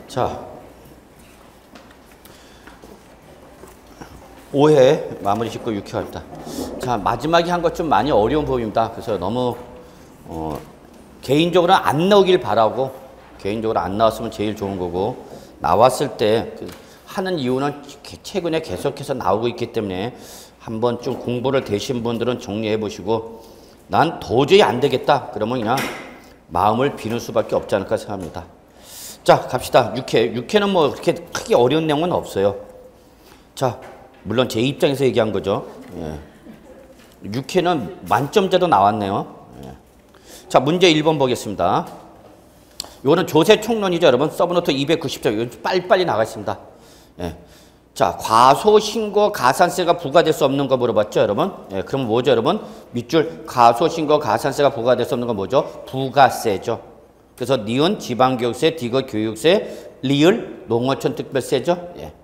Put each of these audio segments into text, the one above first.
자, 5회 마무리 짓고 6회 합니다. 자, 마지막에 한 것 좀 많이 어려운 법입니다. 그래서 너무 개인적으로 안 나오길 바라고, 개인적으로 안 나왔으면 제일 좋은 거고, 나왔을 때 하는 이유는 최근에 계속해서 나오고 있기 때문에 한번 좀 공부를 되신 분들은 정리해 보시고, 난 도저히 안 되겠다 그러면 그냥 마음을 비는 수밖에 없지 않을까 생각합니다. 자, 갑시다. 6회. 6회는 뭐 그렇게 크게 어려운 내용은 없어요. 자, 물론 제 입장에서 얘기한 거죠. 예. 6회는 만점제도 나왔네요. 예. 자, 문제 1번 보겠습니다. 이거는 조세 총론이죠, 여러분. 서브노트 290조. 이거 빨리빨리 나가겠습니다. 예. 자, 과소신고 가산세가 부과될 수 없는 거 물어봤죠, 여러분? 예, 그럼 뭐죠, 여러분? 밑줄 과소신고 가산세가 부과될 수 없는 건 뭐죠? 부가세죠. 그래서 니은 지방교육세, 디귿 교육세, 리을 농어촌 특별세죠. 예.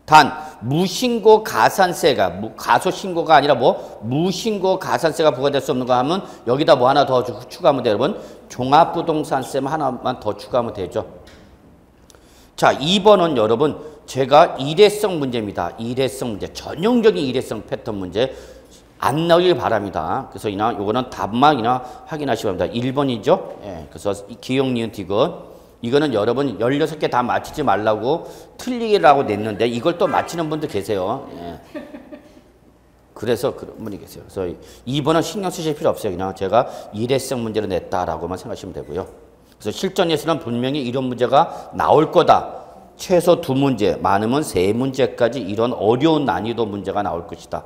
단 무신고 가산세가 과소신고가 아니라 뭐 무신고 가산세가 부과될 수 없는 거 하면 여기다 뭐 하나 더 추가하면 돼요, 여러분. 종합부동산세 하나만 더 추가하면 되죠. 자, 2번은 여러분 제가 일회성 문제입니다. 일회성 문제, 전형적인 일회성 패턴 문제 안 나오길 바랍니다. 그래서 요거는 답만 확인하시기 바랍니다. 1번이죠. 예, 그래서 기역, 니은, 디귿. 이거는 여러분 16개 다 맞히지 말라고 틀리라고 냈는데 이걸 또 맞히는 분도 계세요. 예. 그래서 그런 분이 계세요. 그래서 2번은 신경 쓰실 필요 없어요. 그냥 제가 일회성 문제로 냈다라고만 생각하시면 되고요. 그래서 실전에서는 분명히 이런 문제가 나올 거다. 최소 2문제, 많으면 3문제까지 이런 어려운 난이도 문제가 나올 것이다.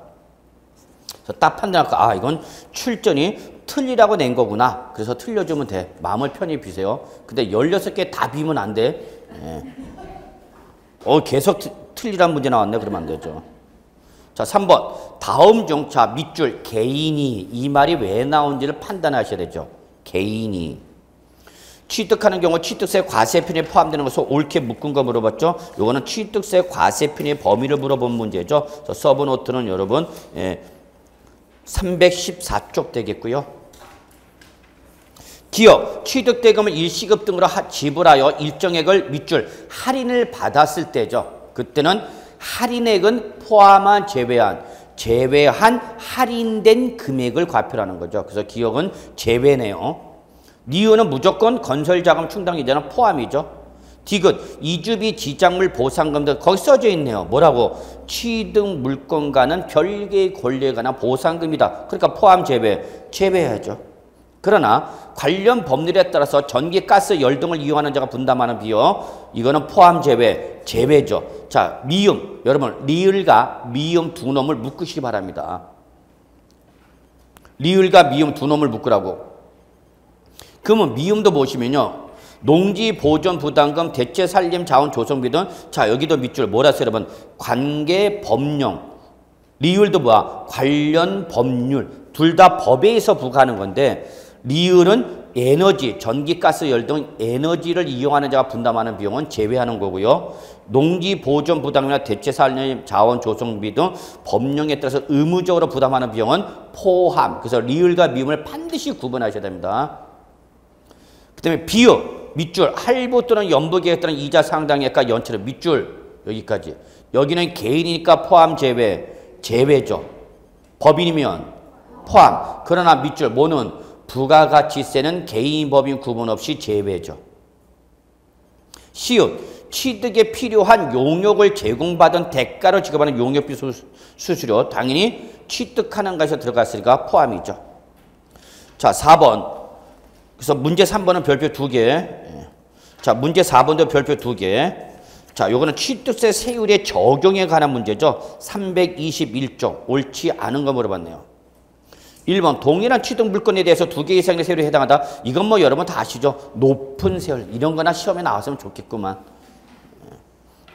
그래서 딱 판단하고, 아, 이건 출전이 틀리라고 낸 거구나. 그래서 틀려주면 돼. 마음을 편히 비세요. 근데 16개 다 비면 안 돼. 예. 계속 틀리란 문제 나왔네. 그러면 안 되죠. 자, 3번. 다음 중, 자, 밑줄, 개인이. 이 말이 왜 나온지를 판단하셔야 되죠. 개인이. 취득하는 경우 취득세 과세편에 포함되는 것을 옳게 묶은 거 물어봤죠. 요거는 취득세 과세편의 범위를 물어본 문제죠. 서브노트는 여러분 314쪽 되겠고요. 기업, 취득대금을 일시급 등으로 지불하여 일정액을 밑줄 할인을 받았을 때죠. 그때는 할인액은 포함한 제외한 할인된 금액을 과표하는 거죠. 그래서 기억은 제외네요. 니은은 무조건 건설자금 충당기재는 포함이죠. 디귿, 이주비 지작물 보상금 등 거기 써져 있네요. 뭐라고? 취득 물건과는 별개의 권리에 관한 보상금이다. 그러니까 포함 제외해야죠. 그러나 관련 법률에 따라서 전기, 가스, 열 등을 이용하는 자가 분담하는 비용, 이거는 포함 제외죠. 자, 미음, 여러분 리을과 미음 두 놈을 묶으시기 바랍니다. 리을과 미음 두 놈을 묶으라고. 그러면 미음도 보시면요. 농지 보존 부담금, 대체 살림 자원 조성비 등, 자, 여기도 밑줄 뭐라 써요, 여러분? 관계 법령. 리을도 뭐야? 관련 법률. 둘 다 법에 의해서 부과하는 건데, 리을은 에너지, 전기, 가스, 열 등 에너지를 이용하는 자가 분담하는 비용은 제외하는 거고요. 농지 보존 부담이나 대체 살림 자원 조성비 등 법령에 따라서 의무적으로 부담하는 비용은 포함. 그래서 리을과 미음을 반드시 구분하셔야 됩니다. 그 다음에 비읍, 밑줄, 할부 또는 연부계획 또는 이자 상당액과 연체료, 밑줄 여기까지. 여기는 개인이니까 포함 제외죠. 법인이면 포함. 그러나 밑줄, 뭐는 부가가치세는 개인 법인 구분 없이 제외죠. 시읒, 취득에 필요한 용역을 제공받은 대가로 지급하는 용역비 수수료, 당연히 취득하는 것에 들어갔으니까 포함이죠. 자, 4번. 그래서 문제 3번은 별표 2개. 자, 문제 4번도 별표 2개. 자, 요거는 취득세 세율의 적용에 관한 문제죠. 321조. 옳지 않은 거 물어봤네요. 1번, 동일한 취득 물건에 대해서 2개 이상의 세율에 해당하다. 이건 뭐 여러분 다 아시죠? 높은 세율. 이런 거나 시험에 나왔으면 좋겠구만.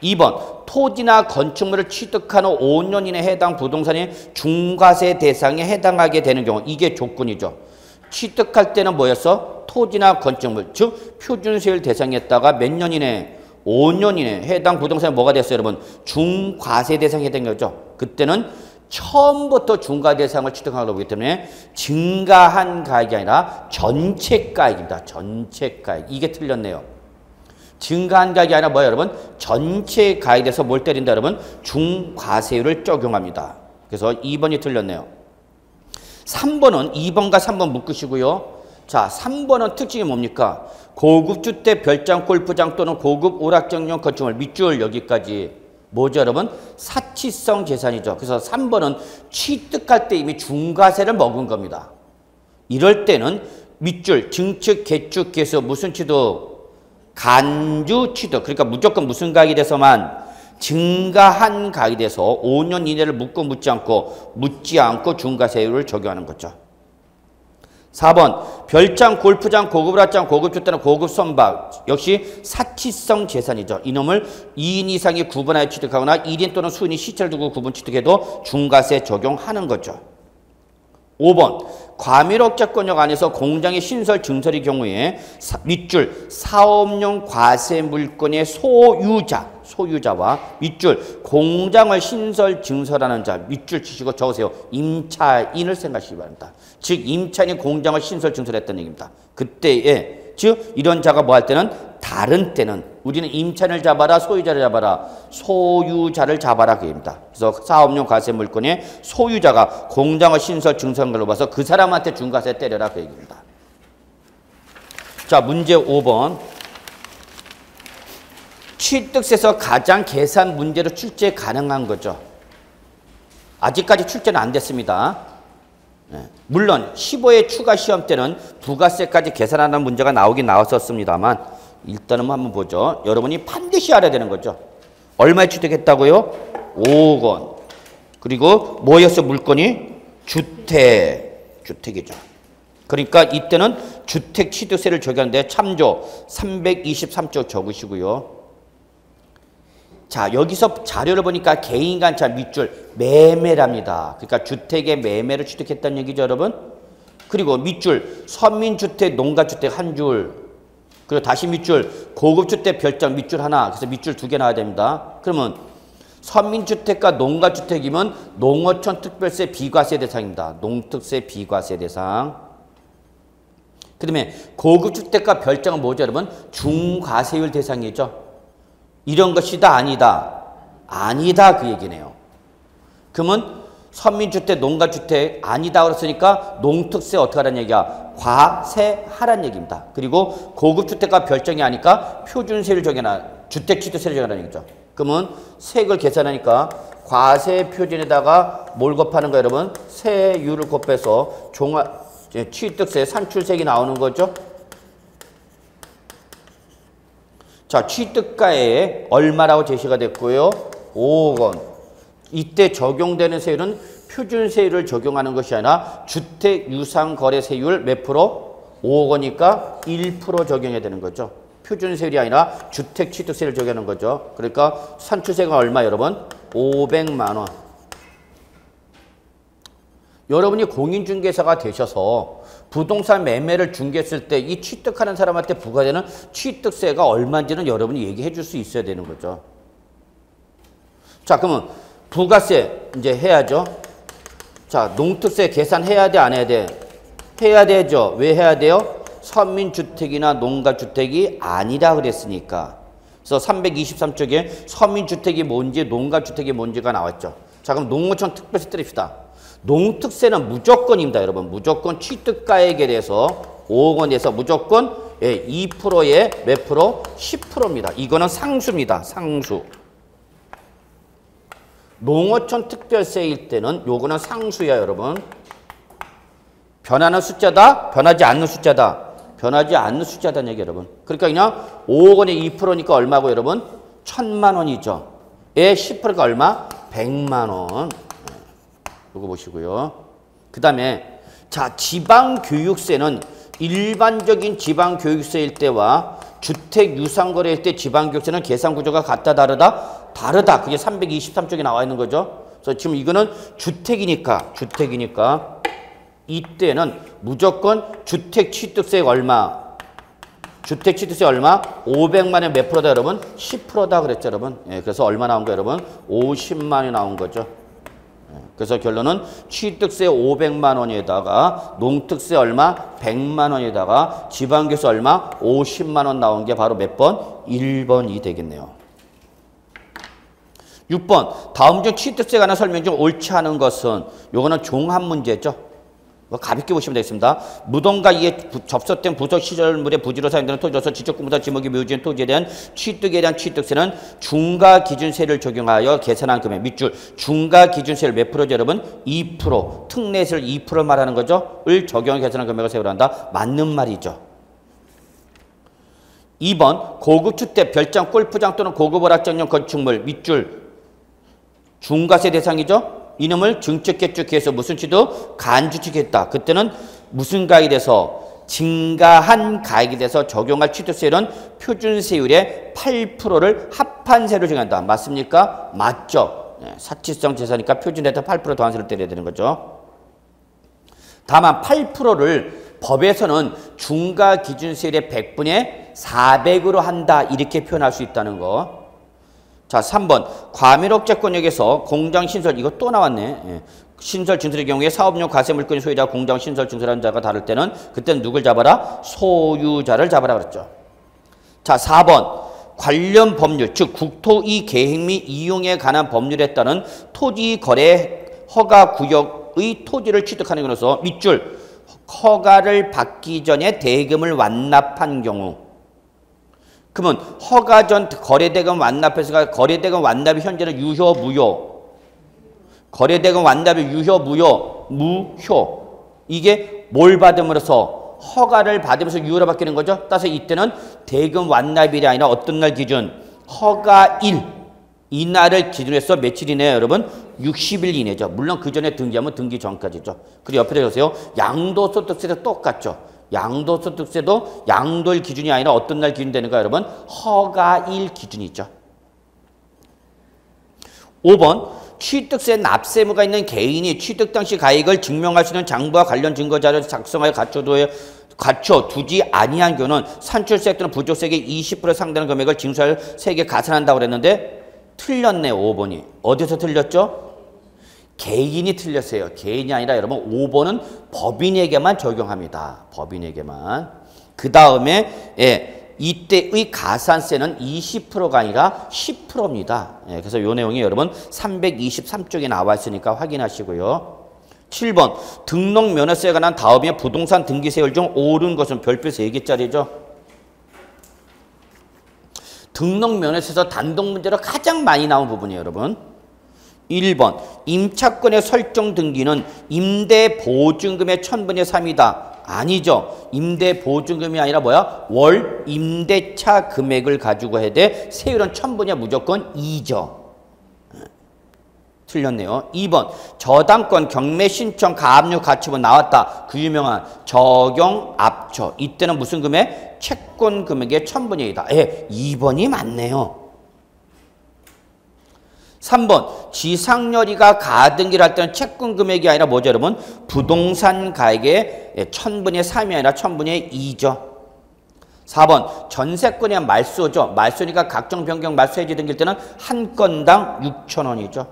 2번, 토지나 건축물을 취득한 후 5년 이내 해당 부동산이 중과세 대상에 해당하게 되는 경우. 이게 조건이죠. 취득할 때는 뭐였어? 토지나 건축물, 즉 표준세율 대상이었다가 몇 년 이내? 5년 이내 해당 부동산이 뭐가 됐어요, 여러분? 중과세 대상이 된 거죠. 그때는 처음부터 중과 대상을 취득하는 거기 때문에 증가한 가액이 아니라 전체 가액입니다. 전체 가액. 이게 틀렸네요. 증가한 가액이 아니라 뭐예요, 여러분? 전체 가액에 대해서 뭘 때린다, 여러분? 중과세율을 적용합니다. 그래서 2번이 틀렸네요. 3번은 2번과 3번 묶으시고요. 자, 3번은 특징이 뭡니까? 고급 주택, 별장, 골프장 또는 고급 오락장용 건축물, 밑줄 여기까지 뭐죠, 여러분? 사치성 재산이죠. 그래서 3번은 취득할 때 이미 중과세를 먹은 겁니다. 이럴 때는 밑줄, 증축, 개축, 개수, 무슨 취득? 간주 취득. 그러니까 무조건 무슨 가액이 돼서만 증가한 가액이 돼서 5년 이내를 묻지 않고 중과세율을 적용하는 거죠. 4번 별장, 골프장, 고급 오락장, 고급 주택은 고급 선박 역시 사치성 재산이죠. 이놈을 2인 이상이 구분하여 취득하거나 1인 또는 수인이 시체를 두고 구분 취득해도 중과세 적용하는 거죠. 5번 과밀업자권역 안에서 공장의 신설 증설의 경우에 밑줄 사업용 과세 물건의 소유자와 밑줄 공장을 신설 증설하는 자 밑줄 치시고 적으세요. 임차인을 생각하시기 바랍니다. 즉 임차인이 공장을 신설 증설했다는 얘기입니다. 그때에 즉 이런 자가 뭐 할 때는 다른 때는 우리는 임차인을 잡아라 소유자를 잡아라 소유자를 잡아라 그 얘기입니다. 그래서 사업용 과세 물건의 소유자가 공장을 신설 증설한 걸로 봐서 그 사람한테 중과세 때려라 그 얘기입니다. 자, 문제 5번. 취득세에서 가장 계산 문제로 출제 가능한 거죠. 아직까지 출제는 안 됐습니다. 물론 15회 추가 시험 때는 부가세까지 계산하는 문제가 나오긴 나왔었습니다만 일단은 한번 보죠. 여러분이 반드시 알아야 되는 거죠. 얼마에 취득했다고요? 5억 원. 그리고 뭐였어 물건이? 주택이죠. 그러니까 이때는 주택 취득세를 적용하는데 참조 323조 적으시고요. 자, 여기서 자료를 보니까 개인간차 밑줄 매매랍니다. 그러니까 주택의 매매를 취득했다는 얘기죠, 여러분. 그리고 밑줄 서민주택, 농가주택 한 줄. 그리고 다시 밑줄 고급주택, 별장 밑줄 하나. 그래서 밑줄 2개 나와야 됩니다. 그러면 서민주택과 농가주택이면 농어촌 특별세 비과세 대상입니다. 농특세 비과세 대상. 그 다음에 고급주택과 별장은 뭐죠, 여러분? 중과세율 대상이죠. 이런 것이다 아니다. 아니다 그 얘기네요. 그러면 서민주택, 농가주택 아니다 그랬으니까 농특세 어떻게 하라는 얘기야? 과세하라는 얘기입니다. 그리고 고급주택과 별정이 아니까 표준세를 적용하라. 주택취득세를 적용하라는 얘기죠. 그러면 세액을 계산하니까 과세 표준에다가 뭘 곱하는 거예요, 여러분? 세율을 곱해서 취득세 산출세액이 나오는 거죠. 자, 취득가액 얼마라고 제시가 됐고요. 5억 원. 이때 적용되는 세율은 표준세율을 적용하는 것이 아니라 주택유상거래세율 몇 프로? 5억 원이니까 1% 적용해야 되는 거죠. 표준세율이 아니라 주택취득세를 적용하는 거죠. 그러니까 산출세가 얼마 여러분? 500만 원. 여러분이 공인중개사가 되셔서 부동산 매매를 중개했을 때 이 취득하는 사람한테 부과되는 취득세가 얼마인지는 여러분이 얘기해 줄 수 있어야 되는 거죠. 자, 그러면 부가세 이제 해야죠. 자, 농특세 계산해야 돼, 안 해야 돼? 해야 되죠. 왜 해야 돼요? 서민주택이나 농가주택이 아니라 그랬으니까. 그래서 323쪽에 서민주택이 뭔지 농가주택이 뭔지가 나왔죠. 자, 그럼 농어촌 특별세 때립시다. 농특세는 무조건입니다, 여러분. 무조건 취득가액에 대해서 5억 원에서 무조건 2%에 몇 프로? 10%입니다. 이거는 상수입니다. 상수. 농어촌 특별세일 때는 요거는 상수야, 여러분. 변하는 숫자다? 변하지 않는 숫자다? 변하지 않는 숫자다는 얘기, 여러분. 그러니까 그냥 5억 원에 2%니까 얼마고, 여러분? 1,000만 원이죠. 에 10%가 얼마? 100만 원. 이거 보시고요. 그 다음에 자, 지방교육세는 일반적인 지방교육세일 때와 주택유상거래일 때 지방교육세는 계산구조가 같다 다르다? 다르다. 그게 323쪽에 나와 있는 거죠. 그래서 지금 이거는 주택이니까 이때는 무조건 주택취득세가 얼마? 주택취득세 얼마? 500만 원에 몇 프로다 여러분? 10%다 그랬죠 여러분. 예, 그래서 얼마 나온 거예요 여러분? 50만 원이 나온 거죠. 그래서 결론은 취득세 500만 원에다가 농특세 얼마? 100만 원에다가 지방교수 얼마? 50만 원 나온 게 바로 몇 번? 1번이 되겠네요. 6번. 다음 중 취득세에 관한 설명 중 옳지 않은 것은 요거는 종합 문제죠. 가볍게 보시면 되겠습니다. 무덤과 이에 접속된 부속 시설물의 부지로 사용되는 토지로서 지적공부사 지목이 묘지인 토지에 대한 취득에 대한 취득세는 중과기준세를 적용하여 계산한 금액 밑줄 중과기준세를 몇 프로죠 여러분? 2% 특례세를 2% 말하는 거죠. 을 적용해 계산한 금액을 세우려 한다. 맞는 말이죠. 2번 고급 주택, 별장, 골프장 또는 고급 오락장용 건축물 밑줄 중과세 대상이죠. 이놈을 증축개축해서 무슨 취득? 간주축했다. 그때는 무슨 가액이 돼서? 증가한 가액이 돼서 적용할 취득세율은 표준세율의 8%를 합한세로 정한다. 맞습니까? 맞죠. 사치성 재산이니까 표준에다 8% 더한세를 때려야 되는 거죠. 다만 8%를 법에서는 중과기준세율의 100분의 400으로 한다. 이렇게 표현할 수 있다는 거. 자, 3번. 과밀업체권역에서 공장신설, 이거 또 나왔네. 신설 증설의 경우에 사업용 과세물권 소유자 공장 신설 증설한 자가 다를 때는 그때는 누굴 잡아라? 소유자를 잡아라 그랬죠. 자, 4번. 관련 법률, 즉 국토의 계획 및 이용에 관한 법률에 따른 토지 거래 허가 구역의 토지를 취득하는 것으로서 밑줄 허가를 받기 전에 대금을 완납한 경우 그러면 허가 전 거래대금 완납해서가 거래대금 완납이 현재는 유효 무효 거래대금 완납이 유효 무효 무효 이게 뭘 받음으로써 허가를 받으면서 유효로 바뀌는 거죠. 따라서 이때는 대금 완납일이 아니라 어떤 날 기준 허가일 이날을 기준으로 해서 며칠이네요 여러분? 60일 이내죠. 물론 그 전에 등기하면 등기 전까지죠. 그리고 옆에 보세요. 양도소득세도 똑같죠. 양도소득세도 양도일 기준이 아니라 어떤 날 기준 되는가 여러분? 허가일 기준이죠. 5번 취득세 납세무가 있는 개인이 취득 당시 가액을 증명할 수 있는 장부와 관련 증거자료를 작성하여 갖춰두지 아니한 경우는 산출세 또는 부족세액의 20% 상당한 금액을 징수할 세액에 가산한다고 그랬는데 틀렸네 5번이. 어디서 틀렸죠? 개인이 틀렸어요. 개인이 아니라 여러분 5번은 법인에게만 적용합니다. 법인에게만. 그 다음에 이때의 가산세는 20%가 아니라 10%입니다. 그래서 요 내용이 여러분 323쪽에 나와 있으니까 확인하시고요. 7번 등록면허세에 관한 다음에 부동산 등기세율 중 옳은 것은 별표 3개짜리죠. 등록면허세에서 단독 문제로 가장 많이 나온 부분이에요 여러분. 1번 임차권의 설정 등기는 임대보증금의 1000분의 3이다. 아니죠. 임대보증금이 아니라 뭐야? 월 임대차 금액을 가지고 해야 돼. 세율은 1000분의 무조건 2죠. 틀렸네요. 2번 저당권 경매 신청 가압류 가처분 나왔다. 그 유명한 적용 압처. 이때는 무슨 금액? 채권 금액의 1000분의 2다. 2번이 맞네요. 3번 지상렬이가 가등기를 할 때는 채권 금액이 아니라 뭐죠 여러분? 부동산 가액의 1000분의 3이 아니라 1000분의 2죠. 4번 전세권의 말소죠. 말소니까 각종 변경 말소 해지 등기일 때는 한 건당 6,000원이죠.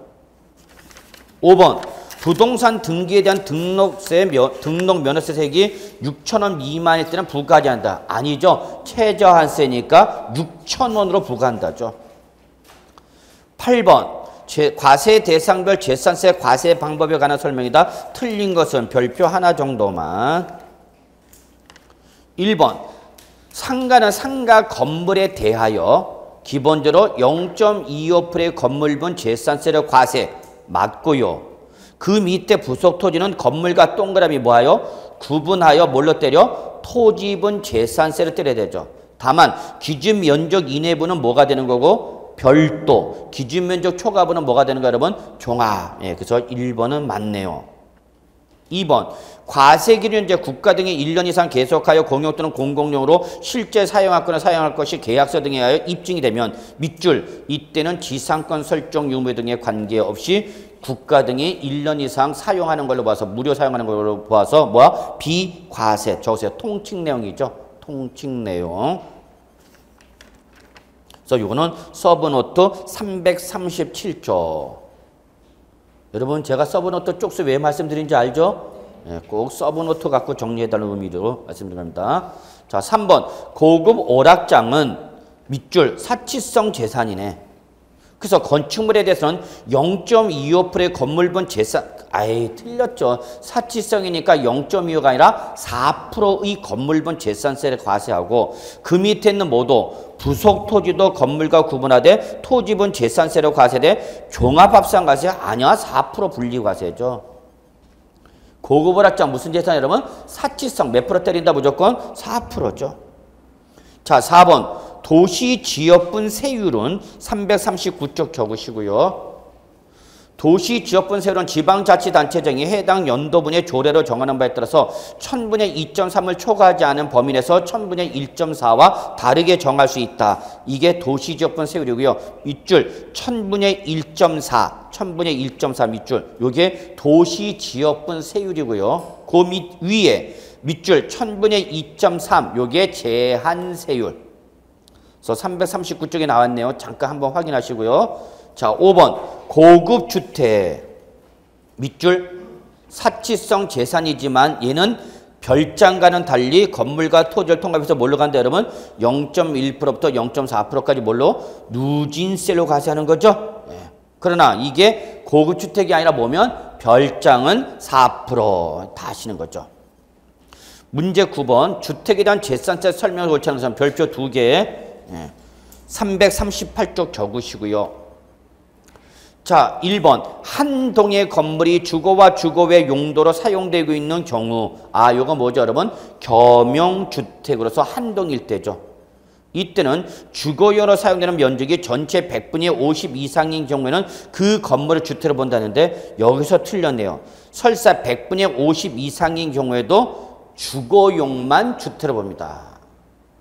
5번 부동산 등기에 대한 등록 면허세 세액이 6,000원 미만일 때는 부과하지 않는다. 아니죠. 최저한세니까 6,000원으로 부과한다죠. 8번 과세 대상별 재산세 과세 방법에 관한 설명이다. 틀린 것은 별표 하나 정도만. 1번 상가는 상가 건물에 대하여 기본적으로 0.25%의 건물분 재산세를 과세 맞고요. 그 밑에 부속 토지는 건물과 동그라미 뭐하여? 구분하여 뭘로 때려? 토지분 재산세를 때려야 되죠. 다만 기준 면적 이내분은 뭐가 되는 거고? 별도, 기준면적 초과분은 뭐가 되는가 여러분? 종합. 그래서 1번은 맞네요. 2번 과세기준 현재 국가 등이 1년 이상 계속하여 공용 또는 공공용으로 실제 사용하거나 사용할 것이 계약서 등에 하여 입증이 되면 밑줄 이때는 지상권 설정 유무 등에 관계없이 국가 등이 1년 이상 사용하는 걸로 봐서 무료 사용하는 걸로 봐서 뭐야? 비과세. 적으세요. 통칙 내용이죠. 통칙 내용. 그래서 이거는 서브노트 337조. 여러분 제가 서브노트 쪽수 왜 말씀드린지 알죠? 네, 꼭 서브노트 갖고 정리해달라는 의미로 말씀드립니다. 자, 3번 고급 오락장은 밑줄 사치성 재산이네. 그래서 건축물에 대해서는 0.25%의 건물분 재산, 아이 틀렸죠. 사치성이니까 0.25가 아니라 4%의 건물분 재산세를 과세하고 그 밑에 있는 모두 부속 토지도 건물과 구분하되 토지분 재산세로 과세돼 종합합산과세 아니야 4% 분리과세죠. 고급 오락장 무슨 재산 여러분? 사치성 몇 프로 때린다 무조건 4%죠. 자 4번 도시지역분 세율은 339쪽 적으시고요. 도시지역분 세율은 지방자치단체장이 해당 연도분의 조례로 정하는 바에 따라서 1000분의 2.3을 초과하지 않은 범위 내에서 1000분의 1.4와 다르게 정할 수 있다. 이게 도시지역분 세율이고요. 밑줄 1000분의 1.4, 1000분의 1.4 밑줄 요게 도시지역분 세율이고요. 그 위에 밑줄 1000분의 2.3 요게 제한세율. 그래서 339쪽에 나왔네요. 잠깐 한번 확인하시고요. 자, 5번 고급 주택 밑줄 사치성 재산이지만 얘는 별장과는 달리 건물과 토지를 통합해서 뭘로 간다 여러분? 0.1%부터 0.4%까지 뭘로? 누진세로 과세하는 거죠. 네. 그러나 이게 고급 주택이 아니라 뭐면 별장은 4% 다 하시는 거죠. 문제 9번 주택에 대한 재산세 설명을 옳지 않은 사람 별표 2개 338쪽 적으시고요. 자, 1번 한 동의 건물이 주거와 주거 외 용도로 사용되고 있는 경우 요거 뭐죠 여러분? 겸용주택으로서 한 동일 때죠. 이때는 주거용으로 사용되는 면적이 전체 100분의 50 이상인 경우에는 그 건물을 주택으로 본다는데 여기서 틀렸네요. 설사 100분의 50 이상인 경우에도 주거용만 주택으로 봅니다.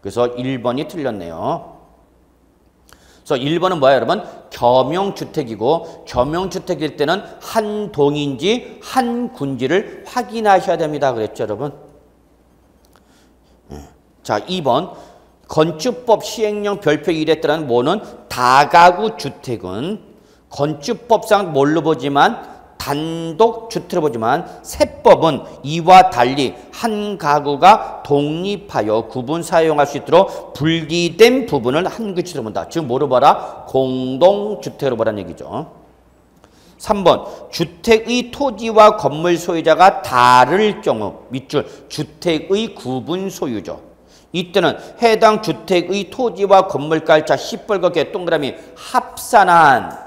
그래서 1번이 틀렸네요. 그래서 1번은 뭐야 여러분? 겸용주택이고 겸용주택일 때는 한 동인지 한 군지를 확인하셔야 됩니다. 그랬죠 여러분? 자 2번 건축법 시행령 별표 1에 따른 뭐는 다가구 주택은 건축법상 뭘로 보지만 단독 주택으로 보지만 세법은 이와 달리 한 가구가 독립하여 구분 사용할 수 있도록 분리된 부분을 한 구주택으로 본다. 즉 뭐로 봐라? 공동주택으로 보라는 얘기죠. 3번 주택의 토지와 건물 소유자가 다를 경우 밑줄 주택의 구분 소유죠. 이때는 해당 주택의 토지와 건물가를 시뻘겋게 동그라미 합산한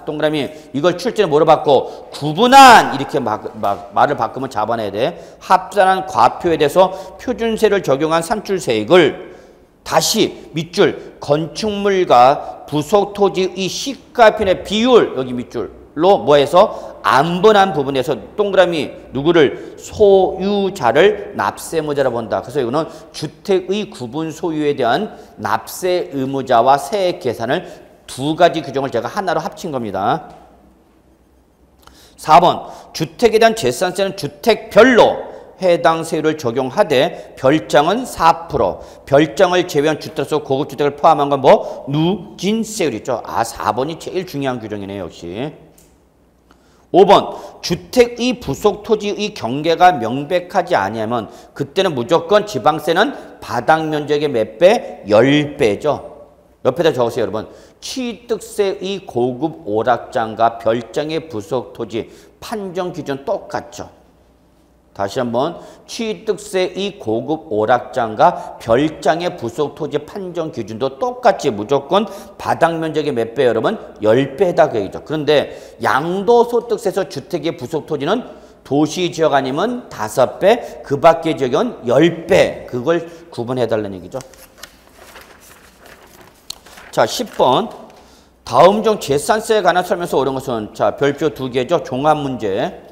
동그라미 이걸 출제는 뭐로 바꿔? 구분한 이렇게 말을 바꾸면 잡아내야 돼. 합산한 과표에 대해서 표준세를 적용한 산출세액을 다시 밑줄 건축물과 부속 토지의 시가편의 비율 여기 밑줄로 뭐해서 안분한 부분에서 동그라미 누구를 소유자를 납세의무자로 본다. 그래서 이거는 주택의 구분 소유에 대한 납세 의무자와 세액 계산을 두 가지 규정을 제가 하나로 합친 겁니다. 4번 주택에 대한 재산세는 주택별로 해당 세율을 적용하되 별장은 4%, 별장을 제외한 주택에서 고급주택을 포함한 건 뭐? 누진세율이죠. 4번이 제일 중요한 규정이네요. 역시. 5번 주택의 부속 토지의 경계가 명백하지 아니하면 그때는 무조건 지방세는 바닥 면적의 몇 배? 10배죠. 옆에다 적으세요 여러분. 취득세의 고급 오락장과 별장의 부속 토지 판정 기준 똑같죠. 다시 한번 취득세의 고급 오락장과 별장의 부속 토지 판정 기준도 똑같이 무조건 바닥 면적의 몇 배 여러분? 10배다 그 얘기죠. 그런데 양도소득세에서 주택의 부속 토지는 도시지역 아니면 5배, 그 밖의 지역은 10배. 그걸 구분해달라는 얘기죠. 자, 10번. 다음 중 재산세에 관한 설명에서 옳은 것은 자, 별표 2개죠. 종합문제.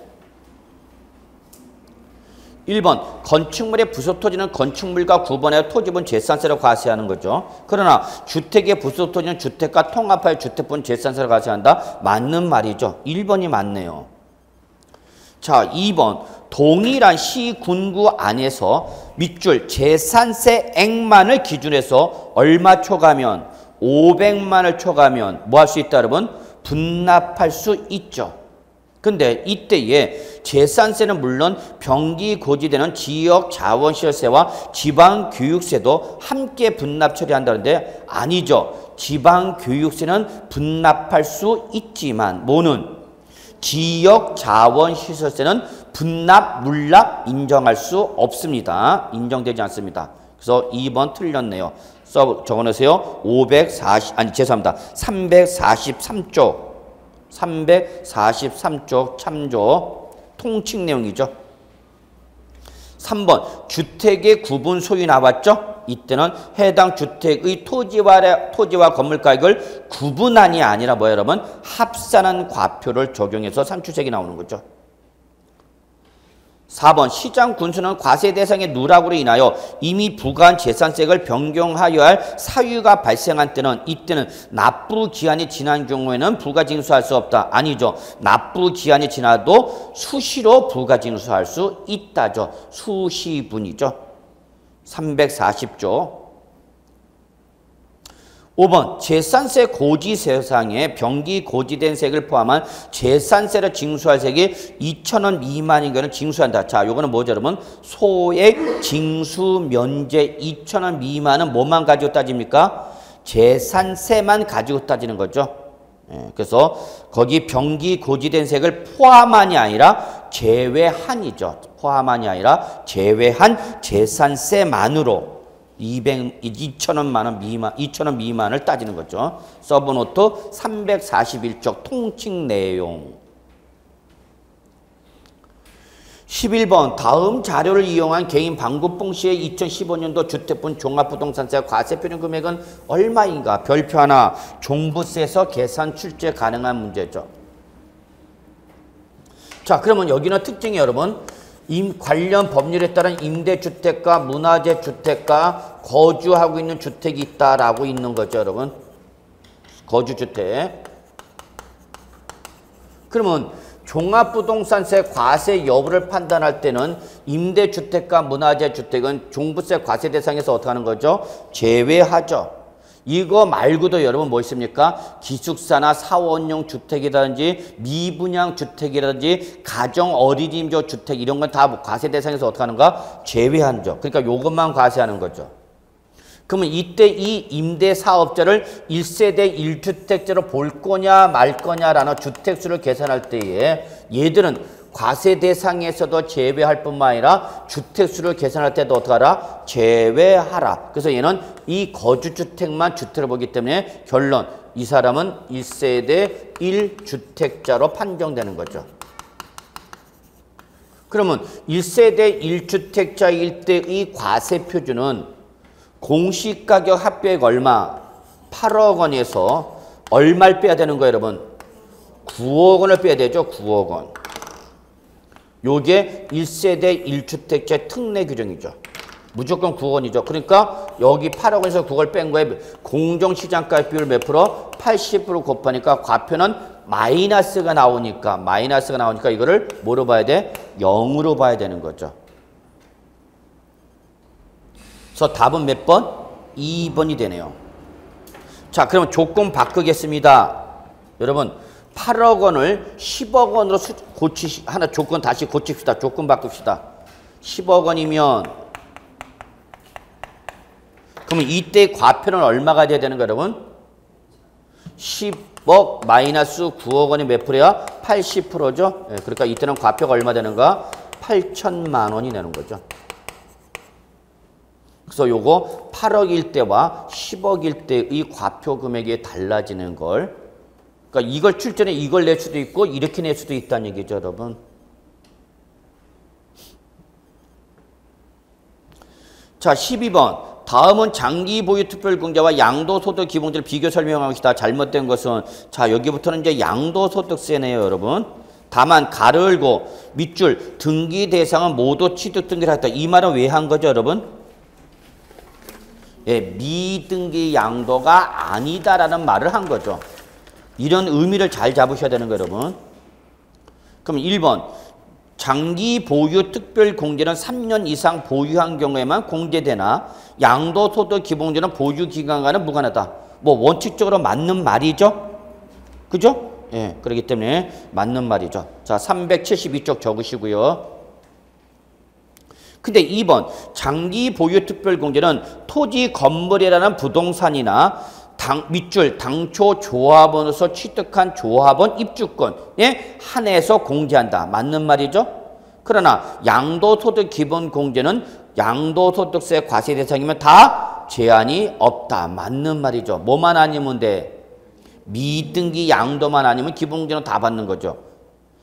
1번. 건축물의 부속 토지는 건축물과 구분하여 토지분 재산세를 과세하는 거죠. 그러나 주택의 부속 토지는 주택과 통합하여 주택분 재산세를 과세한다. 맞는 말이죠. 1번이 맞네요. 자, 2번. 동일한 시군구 안에서 밑줄 재산세액만을 기준해서 얼마 초과하면 500만을 초과하면 뭐 할 수 있다 여러분? 분납할 수 있죠. 근데 이때에 재산세는 물론 병기 고지되는 지역 자원시설세와 지방교육세도 함께 분납 처리한다는데 아니죠. 지방교육세는 분납할 수 있지만 뭐는 지역 자원시설세는 분납, 물납 인정할 수 없습니다. 인정되지 않습니다. 그래서 2번 틀렸네요. 적어놓으세요. 343쪽. 343쪽 참조 통칙 내용이죠. 3번 주택의 구분 소유 나왔죠? 이때는 해당 주택의 토지와 건물 가격을 구분한이 아니라 뭐예요, 여러분? 합산한 과표를 적용해서 산출세액이 나오는 거죠. 4번 시장 군수는 과세 대상의 누락으로 인하여 이미 부과한 재산세액을 변경하여야 할 사유가 발생한 때는 이때는 납부 기한이 지난 경우에는 부가징수할 수 없다. 아니죠. 납부 기한이 지나도 수시로 부가징수할 수 있다죠. 수시분이죠. 340조. 5번 재산세 고지세상에 병기 고지된 세액을 포함한 재산세를 징수할 세액이 2,000원 미만인 경우는 징수한다. 자, 요거는 뭐죠, 여러분? 소액 징수 면제 2,000원 미만은 뭐만 가지고 따집니까? 재산세만 가지고 따지는 거죠. 예, 그래서 거기 병기 고지된 세액을 포함한이 아니라 제외한이죠. 포함한이 아니라 제외한 재산세만으로 2,000원 미만, 2,000원 미만을 따지는 거죠. 서브노트 341쪽 통칙 내용. 11번 다음 자료를 이용한 개인 방구뽕 시의 2015년도 주택분 종합부동산세 과세표준 금액은 얼마인가? 별표 하나, 종부세에서 계산 출제 가능한 문제죠. 자, 그러면 여기는 특징이 여러분 관련 법률에 따른 임대주택과 문화재 주택과 거주하고 있는 주택이 있다라고 있는 거죠, 여러분. 거주주택. 그러면 종합부동산세 과세 여부를 판단할 때는 임대주택과 문화재 주택은 종부세 과세 대상에서 어떻게 하는 거죠? 제외하죠. 이거 말고도 여러분 뭐 있습니까? 기숙사나 사원용 주택이라든지 미분양 주택이라든지 가정 어린이집 주택 이런 건 다 과세 대상에서 어떻게 하는가? 제외하죠. 그러니까 요것만 과세하는 거죠. 그러면 이때 이 임대사업자를 1세대 1주택자로 볼 거냐 말 거냐라는 주택수를 계산할 때에 얘들은 과세 대상에서도 제외할 뿐만 아니라 주택수를 계산할 때도 어떻게 하라? 제외하라. 그래서 얘는 이 거주주택만 주택을 보기 때문에 결론, 이 사람은 1세대 1주택자로 판정되는 거죠. 그러면 1세대 1주택자일 때의 과세 표준은 공시가격 합계액 얼마? 8억 원에서 얼마를 빼야 되는 거예요, 여러분? 9억 원을 빼야 되죠, 9억 원. 요게 1세대 1주택자 특례 규정이죠. 무조건 9억 원이죠. 그러니까 여기 8억 원에서 9억을 뺀 거에 공정시장가 비율 몇 프로? 80% 곱하니까 과표는 마이너스가 나오니까 이거를 뭐로 봐야 돼? 0으로 봐야 되는 거죠. 그래서 답은 몇 번? 2번이 되네요. 자, 그러면 조건 바꾸겠습니다. 여러분 8억 원을 10억 원으로 하나 조건 다시 고칩시다. 조건 바꿉시다. 10억 원이면 그러면 이때 과표는 얼마가 돼야 되는 거예요, 여러분? 10억 마이너스 9억 원이 몇 프로야? 80%죠. 네, 그러니까 이때는 과표가 얼마 되는가? 8천만 원이 되는 거죠. 그래서 요거 8억일 때와 10억일 때의 과표 금액이 달라지는 걸, 그러니까 이걸 출전에 이걸 낼 수도 있고 이렇게 낼 수도 있다는 얘기죠, 여러분. 자, 12번. 다음은 장기 보유 특별공제와 양도소득 기본제를 비교 설명하겠다. 잘못된 것은, 자, 여기부터는 이제 양도소득세네요, 여러분. 다만 가로 열고 밑줄 등기 대상은 모두 취득 등기를 했다. 이 말은 왜 한 거죠, 여러분? 예, 미등기 양도가 아니다라는 말을 한 거죠. 이런 의미를 잘 잡으셔야 되는 거예요, 여러분. 그럼 1번. 장기 보유 특별 공제는 3년 이상 보유한 경우에만 공제되나 양도소득 기본제는 보유 기간과는 무관하다. 뭐 원칙적으로 맞는 말이죠. 그죠? 예, 그렇기 때문에 맞는 말이죠. 자, 372쪽 적으시고요. 근데 2번 장기 보유 특별 공제는 토지 건물이라는 부동산이나 밑줄 당초 조합원으로서 취득한 조합원 입주권에 한해서 공제한다. 맞는 말이죠. 그러나 양도소득 기본 공제는 양도소득세 과세 대상이면 다 제한이 없다. 맞는 말이죠. 뭐만 아니면 돼? 미등기 양도만 아니면 기본공제는 다 받는 거죠.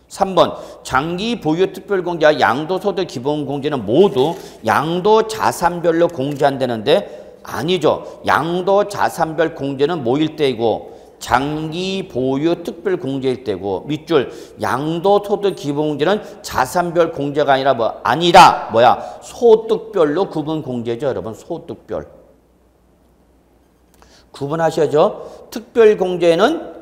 3번 장기 보유 특별공제와 양도소득 기본공제는 모두 양도자산별로 공제한다는데 아니죠. 양도자산별 공제는 뭐일 때이고 장기 보유 특별공제일 때고 밑줄 양도소득 기본공제는 자산별 공제가 아니라 뭐야 소득별로 구분공제죠. 여러분 소득별. 구분하셔야죠. 특별공제는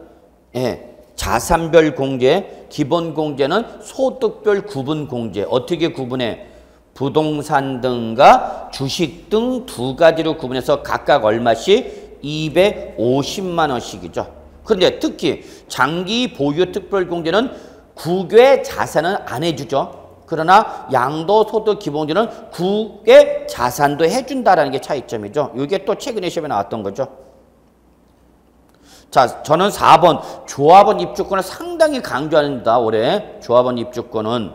자산별 공제, 기본공제는 소득별 구분공제. 어떻게 구분해? 부동산 등과 주식 등 두 가지로 구분해서 각각 얼마씩? 250만 원씩이죠. 그런데 특히 장기 보유 특별공제는 국외 자산은 안 해주죠. 그러나 양도소득 기본공제는 국외 자산도 해준다라는 게 차이점이죠. 이게 또 최근에 시험에 나왔던 거죠. 자, 저는 4번 조합원 입주권을 상당히 강조합니다. 올해 조합원 입주권은.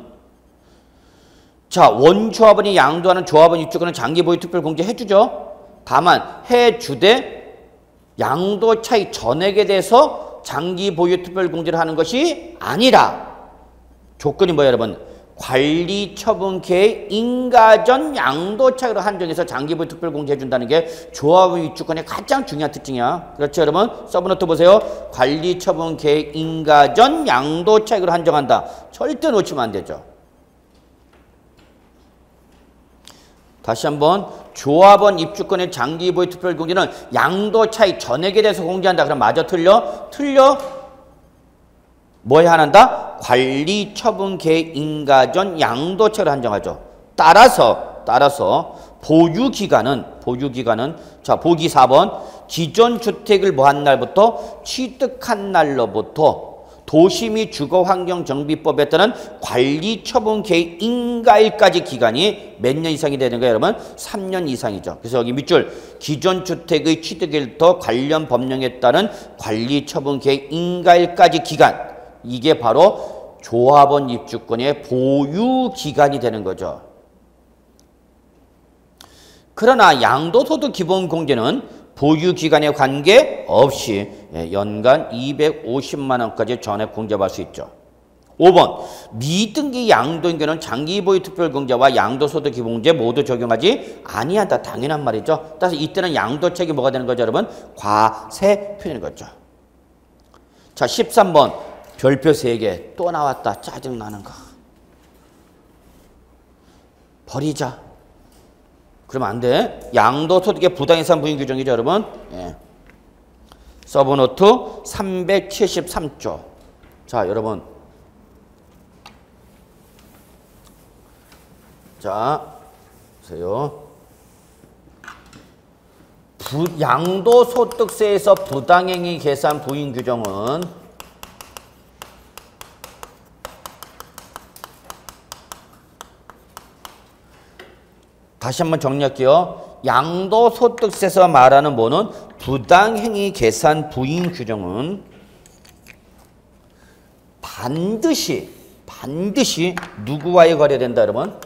자, 원조합원이 양도하는 조합원 입주권은 장기 보유 특별 공제 해주죠. 다만 해주되 양도 차익 전액에 대해서 장기 보유 특별 공제를 하는 것이 아니라 조건이 뭐예요, 여러분? 관리 처분 계획 인가전 양도 차익으로 한정해서 장기 보유 특별 공제해 준다는 게 조합원 입주권의 가장 중요한 특징이야. 그렇죠, 여러분? 서브노트 보세요. 관리 처분 계획 인가전 양도 차익으로 한정한다. 절대 놓치면 안 되죠. 다시 한번 조합원 입주권의 장기 보유 특별 공제는 양도 차익 전액에 대해서 공제한다. 그럼 맞아, 틀려? 틀려? 뭐 해야 한다? 관리 처분 계획 인가전 양도차익을 한정하죠. 따라서 보유 기간은 자, 보기 4번 기존 주택을 뭐 한 날부터 취득한 날로부터 도시 및 주거환경정비법에 따른 관리 처분 계획 인가일까지 기간이 몇 년 이상이 되는 거예요, 여러분? 3년 이상이죠. 그래서 여기 밑줄 기존 주택의 취득일부터 관련 법령에 따른 관리 처분 계획 인가일까지 기간, 이게 바로 조합원 입주권의 보유 기간이 되는 거죠. 그러나 양도소득 기본공제는 보유 기간에 관계없이 연간 250만 원까지 전액 공제받을 수 있죠. 5번 미등기 양도인계는 장기 보유 특별공제와 양도소득 기본공제 모두 적용하지 아니한다. 당연한 말이죠. 따라서 이때는 양도차익이 뭐가 되는 거죠, 여러분? 과세 표현인 거죠. 자, 13번 별표 3개 또 나왔다. 짜증나는 거. 버리자. 그러면 안 돼. 양도소득의 부당이상 부인 규정이죠, 여러분. 예. 서브노트 373조. 자, 여러분. 자, 보세요. 양도소득세에서 부당행위 계산 부인 규정은 다시 한번 정리할게요. 양도소득세에서 말하는 뭐는 부당행위 계산 부인 규정은 반드시 누구와의 거래된다, 여러분?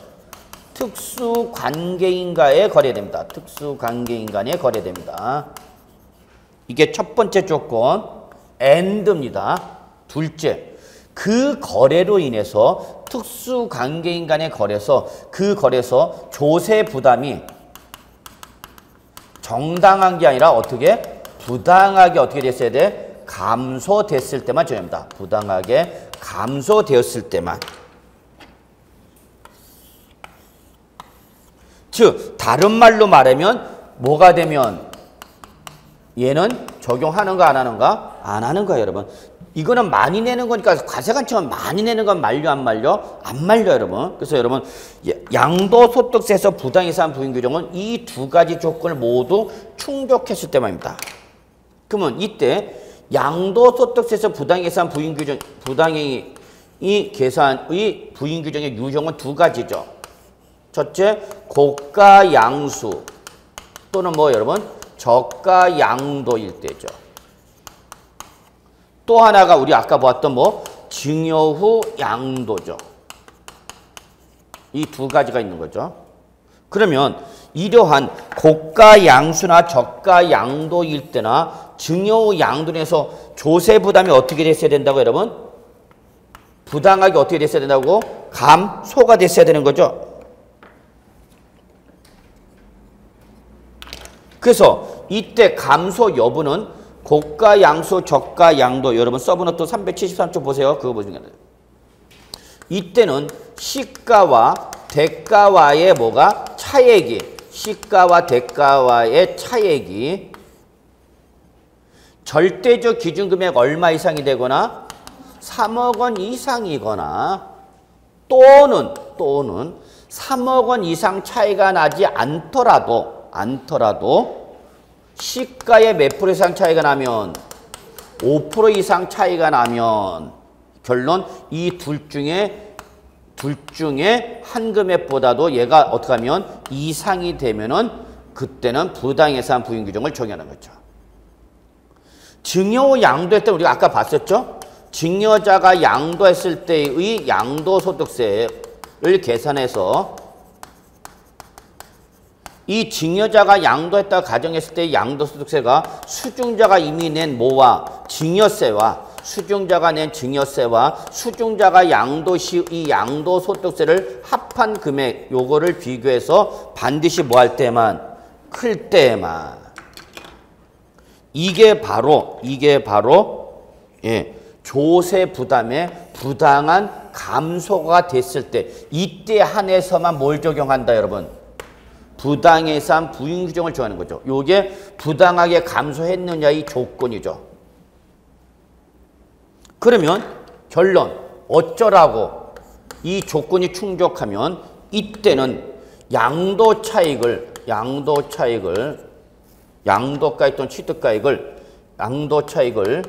특수관계인과의 거래됩니다. 특수관계인 간에 거래됩니다. 이게 첫 번째 조건 and입니다. 둘째, 그 거래로 인해서 특수관계인 간의 거래에서 그 거래에서 조세 부담이 정당한 게 아니라 어떻게? 부당하게 어떻게 됐어야 돼? 감소됐을 때만 적용합니다. 부당하게 감소되었을 때만. 즉 다른 말로 말하면 뭐가 되면 얘는 적용하는가 안 하는가? 안 하는 거예요, 여러분. 이거는 많이 내는 거니까 과세관청은 많이 내는 건 말려 안 말려? 안 말려, 여러분. 그래서 여러분 양도소득세에서 부당이상 부인 규정은 이 두 가지 조건을 모두 충족했을 때만입니다. 그러면 이때 양도소득세에서 부당계산 부인규정, 부당행위 계산의 부인규정의 유형은 두 가지죠. 첫째, 고가양수 또는 뭐 여러분 저가양도일 때죠. 또 하나가 우리 아까 보았던 뭐 증여 후 양도죠. 이 두 가지가 있는 거죠. 그러면 이러한 고가양수나 저가양도일 때나 증여 후 양도에서 조세 부담이 어떻게 됐어야 된다고 여러분? 부당하게 어떻게 됐어야 된다고? 감소가 됐어야 되는 거죠. 그래서 이때 감소 여부는 고가양수, 저가양도 여러분 서브노트 373쪽 보세요. 그거 보시면 돼요. 이때는 시가와 대가와의 뭐가? 차액이 시가와 대가와의 차액이 절대적 기준금액 얼마 이상이 되거나 3억 원 이상이거나 또는 3억 원 이상 차이가 나지 않더라도 시가의 몇 프로 이상 차이가 나면 5% 이상 차이가 나면 결론 이 둘 중에 한 금액보다도 얘가 어떻게 하면 이상이 되면은 그때는 부당예산 부인 규정을 적용하는 거죠. 증여 후 양도할 때 우리가 아까 봤었죠? 증여자가 양도했을 때의 양도소득세를 계산해서 이 증여자가 양도했다고 가정했을 때 양도소득세가 수중자가 이미 낸 뭐와 증여세와 수중자가 낸 증여세와 수중자가 양도 시 이 양도소득세를 합한 금액 요거를 비교해서 반드시 뭐 할 때만 클 때만 이게 바로 예, 조세 부담의 부당한 감소가 됐을 때 이때 한해서만 뭘 적용한다 여러분? 부당예산 부인 규정을 정하는 거죠. 요게 부당하게 감소했느냐의 조건이죠. 그러면 결론 어쩌라고 이 조건이 충족하면 이때는 양도 차익을 양도가액 또는 취득가액을 양도 차익을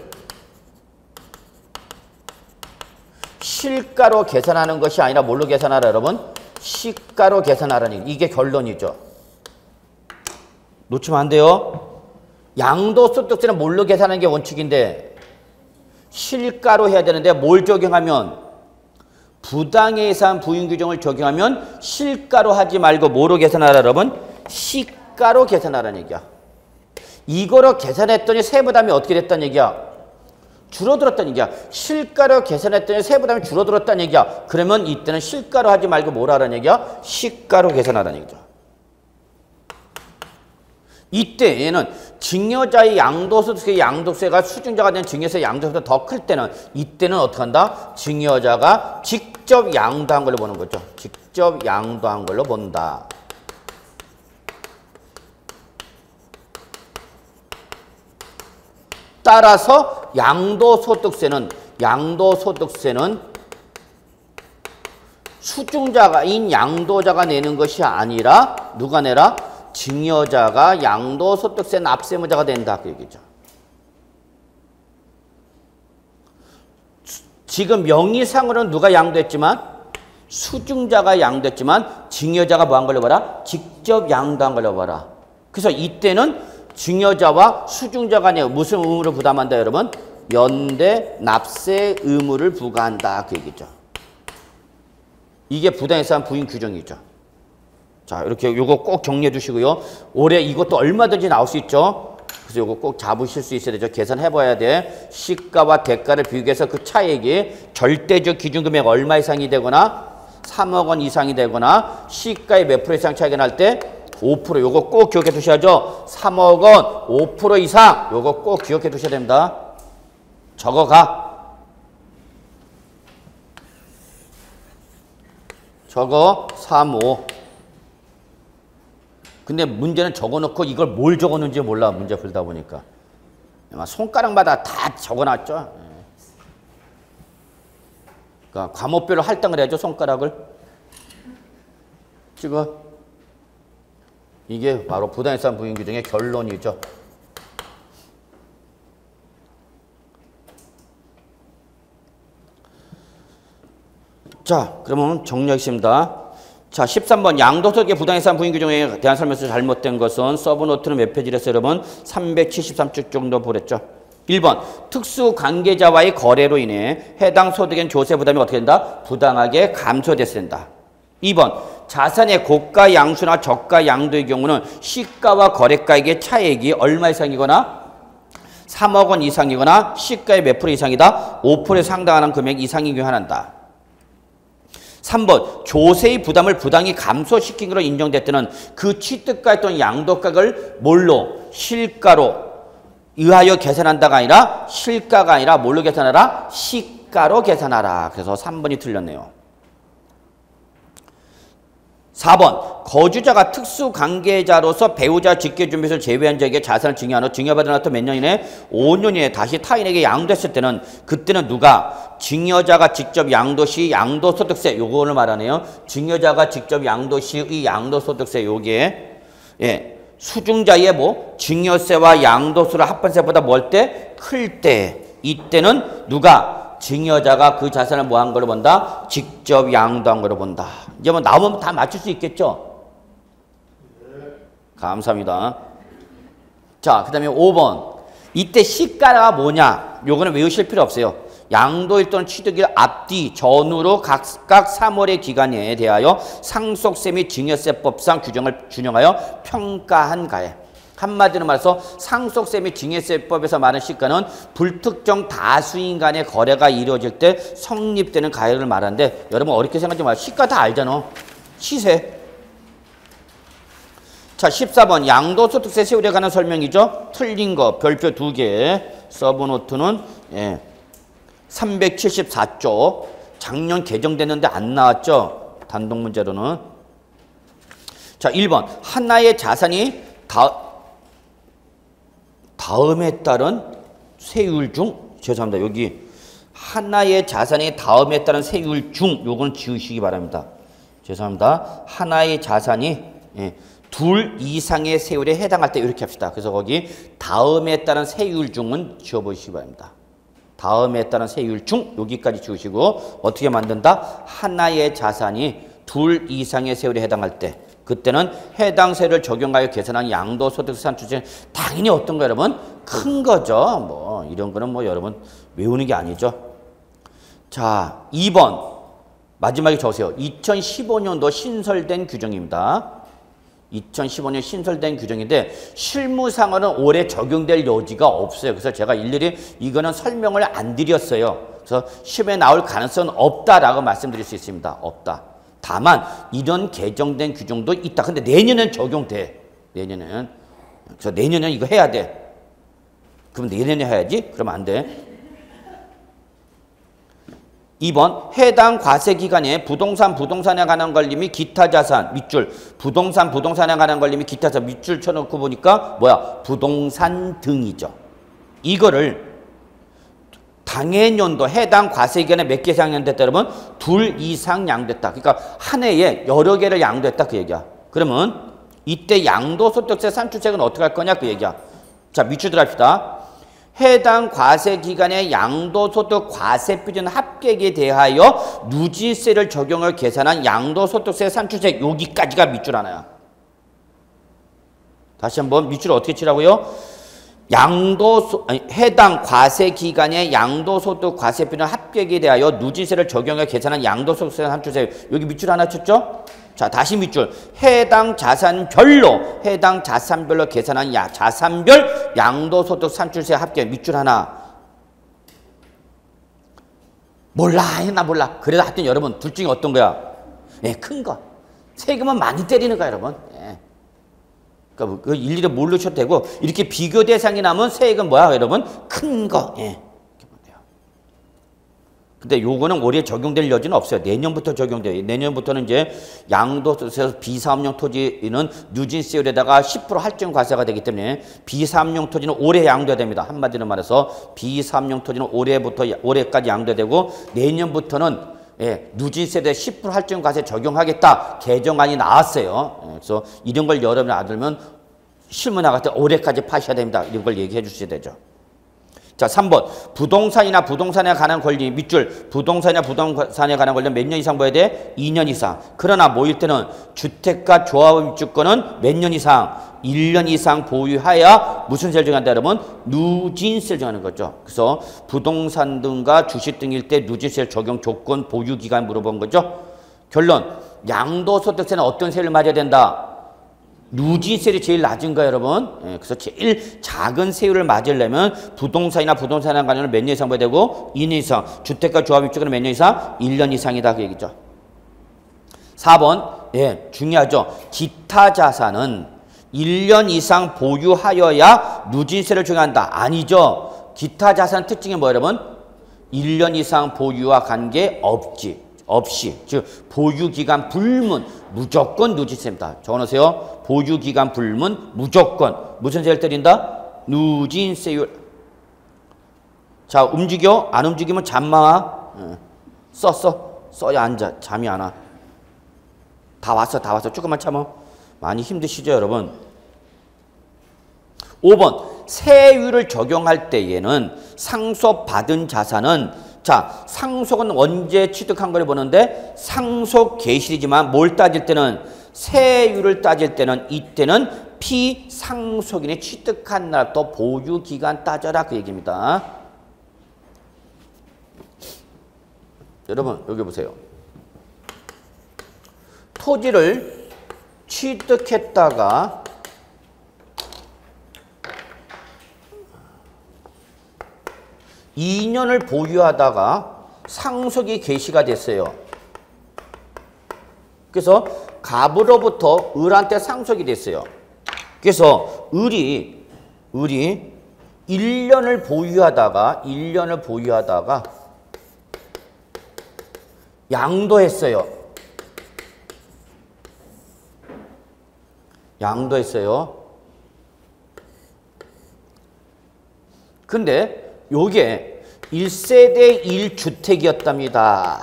실가로 계산하는 것이 아니라 뭘로 계산하라 여러분? 시가로 계산하라는 이게 결론이죠. 놓치면 안 돼요. 양도소득세는 뭘로 계산하는 게 원칙인데 실가로 해야 되는데 뭘 적용하면 부당예산 부인 규정을 적용하면 실가로 하지 말고 뭐로 계산하라 여러분? 시가로 계산하라는 얘기야. 이거로 계산했더니 세부담이 어떻게 됐다는 얘기야? 줄어들었다는 얘기야. 실가로 계산했더니 세부담이 줄어들었다는 얘기야. 그러면 이때는 실가로 하지 말고 뭐라 하라는 얘기야? 시가로 계산하라는 얘기죠. 이때에는 증여자의 양도세가 수중자가 된 증여세 양도세보다 더 클 때는 이때는 어떻게 한다? 증여자가 직접 양도한 걸로 보는 거죠. 직접 양도한 걸로 본다. 따라서 양도소득세는 수중자가인 양도자가 내는 것이 아니라 누가 내라? 증여자가 양도소득세 납세무자가 된다 그 얘기죠. 지금 명의상으로는 누가 양도했지만 수중자가 양도했지만 증여자가 뭐 한 걸로 봐라? 직접 양도한 걸로 봐라. 그래서 이때는 증여자와 수중자가 무슨 의무를 부담한다 여러분? 연대 납세 의무를 부과한다 그 얘기죠. 이게 부당예산 부인 규정이죠. 자 이렇게 요거 꼭 정리해 두시고요. 올해 이것도 얼마든지 나올 수 있죠. 그래서 요거 꼭 잡으실 수 있어야 되죠. 계산해 봐야 돼. 시가와 대가를 비교해서 그 차액이 절대적 기준금액 얼마 이상이 되거나 3억 원 이상이 되거나 시가의 몇 프로 이상 차이가 날 때 5% 요거 꼭 기억해 두셔야죠. 3억 원 5% 이상 요거 꼭 기억해 두셔야 됩니다. 적어가. 적어 3, 5. 근데 문제는 적어놓고 이걸 뭘 적었는지 몰라. 문제 풀다 보니까. 손가락마다 다 적어놨죠. 그러니까 과목별로 할당을 해야죠. 손가락을. 찍어. 이게 바로 부당예산 부인 규정의 결론이죠. 자, 그러면 정리하겠습니다. 자, 13번 양도소득의 부당이상 부인 규정에 대한 설명서 잘못된 것은 서브노트는 몇 페이지랬어요, 여러분? 373쪽 정도 보랬죠. 1번 특수관계자와의 거래로 인해 해당 소득엔 조세 부담이 어떻게 된다? 부당하게 감소됐습니다. 2번 자산의 고가 양수나 저가 양도의 경우는 시가와 거래가액의 차액이 얼마 이상이거나 3억 원 이상이거나 시가의 몇 프로 이상이다? 5%에 상당하는 금액 이상인 경우 하나다. 3번 조세의 부담을 부당히 감소시킨 것으로 인정될 때는 그 취득가 또는 양도가액을 뭘로? 실가로 의하여 계산한다가 아니라 실가가 아니라 뭘로 계산하라? 시가로 계산하라. 그래서 3번이 틀렸네요. 4번 거주자가 특수관계자로서 배우자 직계준비에서 제외한 자에게 자산을 증여한 후 증여받은 후부터 몇 년 이내 5년 이내 다시 타인에게 양도했을 때는 그때는 누가 증여자가 직접 양도 시 양도소득세 요거를 말하네요. 증여자가 직접 양도 시의 양도소득세 요게 수중자의 증여세와 양도세를 합반세보다 멀 때? 클 때. 이때는 누가? 증여자가 그 자산을 한 걸로 본다? 직접 양도한 걸로 본다. 이제 나오면 다 맞출 수 있겠죠? 감사합니다. 자, 그 다음에 5번. 이때 시가가 뭐냐? 요거는 외우실 필요 없어요. 양도일 또는 취득일 앞뒤 전후로 각각 3월의 기간에 대하여 상속세 및 증여세법상 규정을 준용하여 평가한 가액. 한마디로 말해서 상속세 및 증여세법에서 말하는 시가는 불특정 다수인 간의 거래가 이루어질 때 성립되는 가액을 말하는데 여러분 어렵게 생각하지 마세요. 시가 다 알잖아. 시세. 자, 14번 양도소득세 세율에 관한 설명이죠. 틀린 거 별표 2개. 서브노트는 374쪽. 작년 개정됐는데 안 나왔죠. 단독 문제로는. 자, 1번 하나의 자산이 다음에 따른 세율 중 죄송합니다. 여기 하나의 자산이 다음에 따른 세율 중 요거는 지우시기 바랍니다. 죄송합니다. 하나의 자산이 둘 이상의 세율에 해당할 때 이렇게 합시다. 그래서 거기 다음에 따른 세율 중은 지워보시기 바랍니다. 다음에 따른 세율 중 여기까지 지우시고 어떻게 만든다? 하나의 자산이 둘 이상의 세율에 해당할 때 그때는 해당 세율을 적용하여 계산한 양도소득세 산출세 당연히 어떤 거 여러분? 큰 거죠. 이런 거는 여러분 외우는 게 아니죠. 자, 2번 마지막에 적으세요. 2015년도 신설된 규정입니다. 2015년 신설된 규정인데 실무상으로는 올해 적용될 여지가 없어요. 그래서 제가 일일이 이거는 설명을 안 드렸어요. 그래서 시험에 나올 가능성은 없다라고 말씀드릴 수 있습니다. 없다. 다만 이런 개정된 규정도 있다. 근데 내년엔 적용돼. 내년에는. 그래서 내년에는 이거 해야 돼. 그럼 내년에 해야지? 그러면 안 돼. 2번 해당 과세기간에 부동산에 관한 권리 및 기타 자산 밑줄 부동산에 관한 권리 및 기타 자산 밑줄 쳐놓고 보니까 부동산 등이죠. 이거를 당해년도 해당 과세기간에 몇 개 이상 양도했다 여러분? 둘 이상 양도했다. 그러니까 한 해에 여러 개를 양도했다 그 얘기야. 그러면 이때 양도소득세 산출세는 어떻게 할 거냐 그 얘기야. 자, 밑줄 들어갑시다. 해당 과세기간의 양도소득 과세표준 합계액에 대하여 누진세를 적용을 계산한 양도소득세 산출세 여기까지가 밑줄 하나야. 다시 한번 밑줄 어떻게 치라고요? 해당 과세기간의 양도소득 과세표준 합계액에 대하여 누진세를 적용해 계산한 양도소득세 산출세 여기 밑줄 하나 쳤죠? 자, 다시 밑줄. 해당 자산별로 계산한 자산별 양도소득 산출세 합계 밑줄 하나. 몰라. 그래도 하여튼 여러분 둘 중에 어떤 거야? 큰 거. 세금은 많이 때리는 거야 여러분. 그러니까 그 일일이 모르셔도 되고 이렇게 비교 대상이 나면 세액은 여러분? 큰 거. 근데 요거는 올해 적용될 여지는 없어요. 내년부터 적용돼요. 내년부터는 이제 양도세에서 비사업용 토지는 누진세율에다가 10% 할증 과세가 되기 때문에 비사업용 토지는 올해 양도해야 됩니다. 한마디로 말해서 비사업용 토지는 올해까지 양도해야 되고 내년부터는 누진세에 10% 할증 과세 적용하겠다. 개정안이 나왔어요. 그래서 이런 걸 여러분이 알면 실무 나갈 때 올해까지 파셔야 됩니다. 이런 걸 얘기해 주셔야 되죠. 자, 3번. 부동산이나 부동산에 관한 권리 밑줄. 부동산이나 부동산에 관한 권리는 몇 년 이상 보여야 돼? 2년 이상. 그러나 모일 때는 주택과 조합 입주권은 몇 년 이상? 1년 이상 보유하여 무슨 세를 정한다 여러분? 누진세를 정하는 거죠. 그래서 부동산 등과 주식 등일 때 누진세 적용 조건 보유 기간 물어본 거죠. 결론. 양도소득세는 어떤 세를 맞아야 된다? 누진세율이 제일 낮은 거예요, 여러분. 예, 그래서 제일 작은 세율을 맞으려면 부동산이나 부동산에 관련은 몇 년 이상 봐야 되고 2년 이상, 주택과 조합 입주권은 몇 년 이상? 1년 이상이다 그 얘기죠. 4번, 예, 중요하죠. 기타 자산은 1년 이상 보유하여야 누진세를 적용한다. 아니죠. 기타 자산 특징이 뭐예요, 여러분? 1년 이상 보유와 없이, 즉 보유기간 불문 무조건 누진세입니다. 적어놓으세요. 보유기간 불문 무조건 무슨 세를 때린다? 누진세율. 자, 움직여? 안 움직이면 잠마. 써야 앉아. 잠이 안 와. 다 왔어. 조금만 참아. 많이 힘드시죠, 여러분? 5번. 세율을 적용할 때에는 상속받은 자산은 자, 상속은 언제 취득한 걸 보는데 상속 개시이지만 뭘 따질 때는 세율을 따질 때는 이때는 피상속인이 취득한 날 또 보유기간 따져라 그 얘기입니다. 여러분 여기 보세요. 토지를 취득했다가 (2년을) 보유하다가 상속이 개시가 됐어요. 그래서 갑으로부터 을한테 상속이 됐어요. 그래서 을이 1년을 보유하다가 양도했어요. 근데 요게 1세대 1주택이었답니다.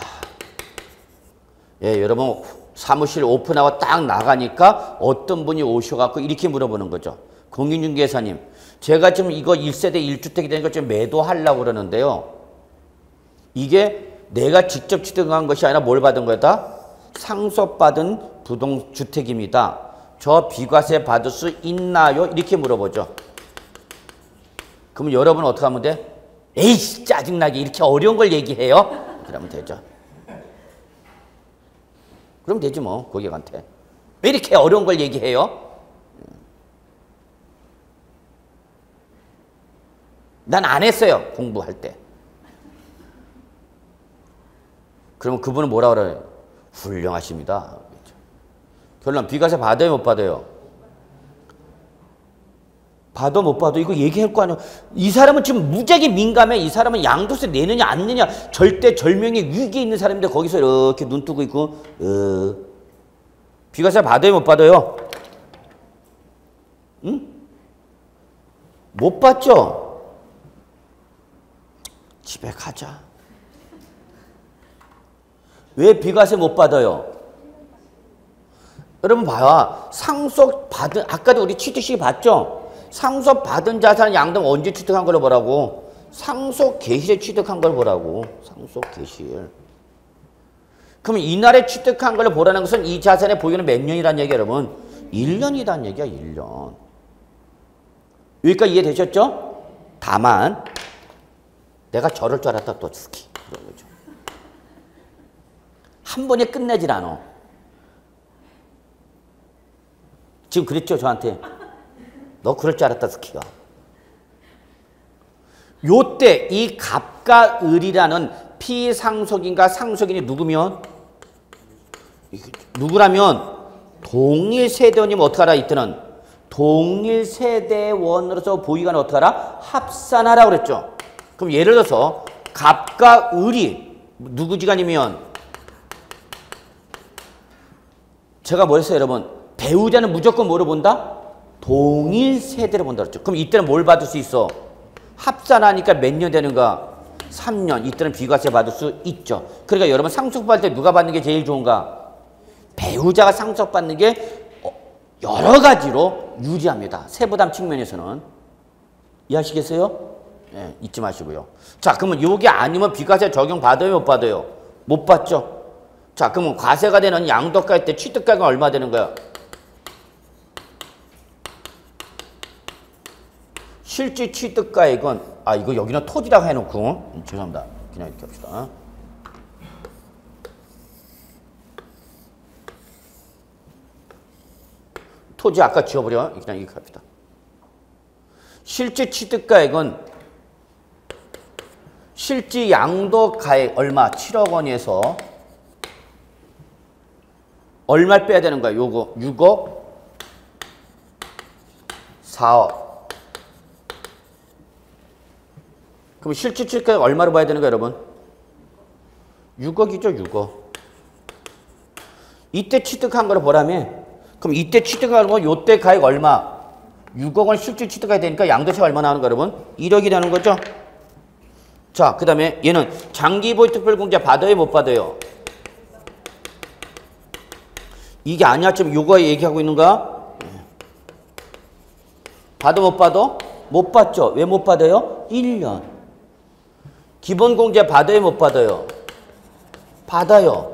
예, 여러분 사무실 오픈하고 딱 나가니까 어떤 분이 오셔갖고 이렇게 물어보는 거죠. 공인중개사님, 제가 지금 이거 1세대 1주택이 되는 거 지금 매도하려고 그러는데요. 이게 내가 직접 취득한 것이 아니라 뭘 받은 거다? 상속받은 주택입니다. 저 비과세 받을 수 있나요? 이렇게 물어보죠. 그러면 여러분은 어떻게 하면 돼? 에이씨 짜증나게 이렇게 어려운 걸 얘기해요? 그러면 되죠. 그럼 되지 뭐 고객한테. 왜 이렇게 어려운 걸 얘기해요? 난 안 했어요. 공부할 때. 그러면 그분은 뭐라 그래요? 훌륭하십니다. 결론 비과세 받아요 못 받아요? 받아 못 받아 이거 얘기할 거 아니야. 이 사람은 지금 무지하게 민감해. 이 사람은 양도세 내느냐 안 내냐 절대절명의 위기에 있는 사람인데 거기서 이렇게 눈 뜨고 있고 비과세 받아요 못 받아요? 응? 못 받죠? 집에 가자. 왜 비과세 못 받아요? 여러분 봐요. 상속받은 아까도 우리 취득시 봤죠? 상속받은 자산 양등 언제 취득한 걸 보라고? 상속 개시에 취득한 걸 보라고. 상속 개시일. 그럼 이날에 취득한 걸 보라는 것은 이 자산의 보유는 몇 년이란 얘기야, 여러분? 1년이란 얘기야, 1년. 여기까지 이해되셨죠? 다만 내가 저럴 줄 알았다 또 스키. 그런 거죠. 한 번에 끝내질 않아. 지금 그랬죠, 저한테? 너 그럴 줄 알았다, 스키가. 요때 이 갑과 을이라는 피상속인과 상속인이 누구면? 누구라면 동일 세대원이면 어떡하라 이때는? 동일 세대원으로서 보유관을 어떡하라? 합산하라 그랬죠. 그럼 예를 들어서 갑과 을이 누구 지간이면 제가 뭐 했어요, 여러분? 배우자는 무조건 뭐로 본다? 동일 세대로 본다 그랬죠. 그럼 이때는 뭘 받을 수 있어? 합산하니까 몇 년 되는가? 3년. 이때는 비과세 받을 수 있죠. 그러니까 여러분 상속받을 때 누가 받는 게 제일 좋은가? 배우자가 상속받는 게 여러 가지로 유리합니다. 세부담 측면에서는. 이해하시겠어요? 예, 잊지 마시고요. 자, 그러면 요게 아니면 비과세 적용 받아요, 못 받아요? 못 받죠. 자, 그러면 과세가 되는 양도가액 때 취득가액은 얼마 되는 거야? 실질 취득가액은 이거 여기는 토지라고 해놓고 죄송합니다. 그냥 이렇게 합시다. 토지 아까 지워버려. 그냥 이렇게 합시다. 실질 취득가액은 실질 양도가액 얼마? 7억 원에서 얼마를 빼야 되는 거야? 요거 6억 4억. 그럼 실질 취득가액 얼마로 봐야 되는 거야, 여러분? 6억이죠, 6억. 이때 취득한 거를 보라며. 그럼 이때 취득한 거 요때 가액 얼마? 6억 원 실질 취득가액 되니까 양도세가 얼마 나오는 거야, 여러분? 1억이 되는 거죠? 자, 그 다음에 얘는 장기보유 특별공제 받아요, 못 받아요? 이게 아니야, 지금 요거 얘기하고 있는 거야? 받아, 못 받아? 못 받죠. 왜 못 받아요? 1년. 기본공제 받아요, 못 받아요? 받아요.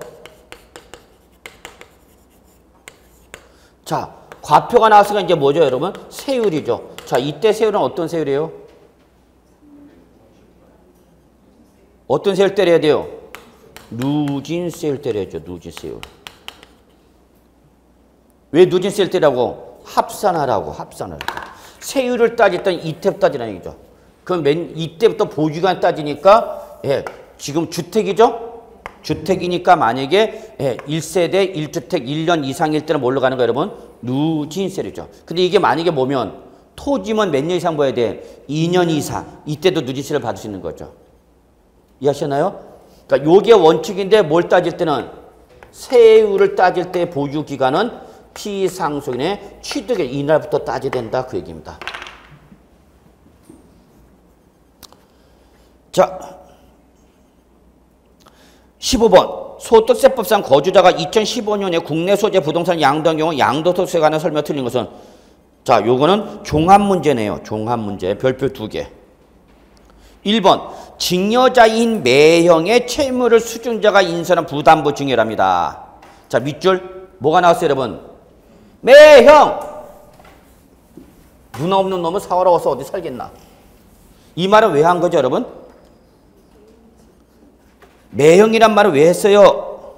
자, 과표가 나왔으니까 이제 뭐죠, 여러분? 세율이죠. 자, 이때 세율은 어떤 세율이에요? 어떤 세율 때려야 돼요? 누진세율 때려야죠, 누진세율. 왜 누진세율 때라고? 합산하라고, 합산하라고. 세율을 따질 때는 이때부터 따지라는 얘기죠. 그럼 이때부터 보유기간 따지니까, 예, 지금 주택이죠? 주택이니까 만약에 1세대 1주택 1년 이상일 때는 뭘로 가는 거예요, 여러분? 누진세율이죠. 근데 이게 만약에 뭐면 토지면 몇 년 이상 봐야 돼? 2년 이상. 이때도 누진세를 받을 수 있는 거죠. 이해하셨나요? 그러니까 요게 원칙인데 뭘 따질 때는 세율을 따질 때 보유기간은 피상속인의 취득의 이날부터 따져야 된다, 그 얘기입니다. 자, 15번. 소득세법상 거주자가 2015년에 국내 소재 부동산 양도한 경우 양도소득세에 관한 설명 틀린 것은, 자, 요거는 종합문제네요. 종합문제. 별표 2개. 1번. 증여자인 매형의 채무를 수증자가 인수한 부담부 증여랍니다. 자, 밑줄 뭐가 나왔어요, 여러분? 매형! 누나 없는 놈은 사월에 와서 어디 살겠나? 이 말은 왜 한 거죠, 여러분? 매형이란 말을 왜 했어요?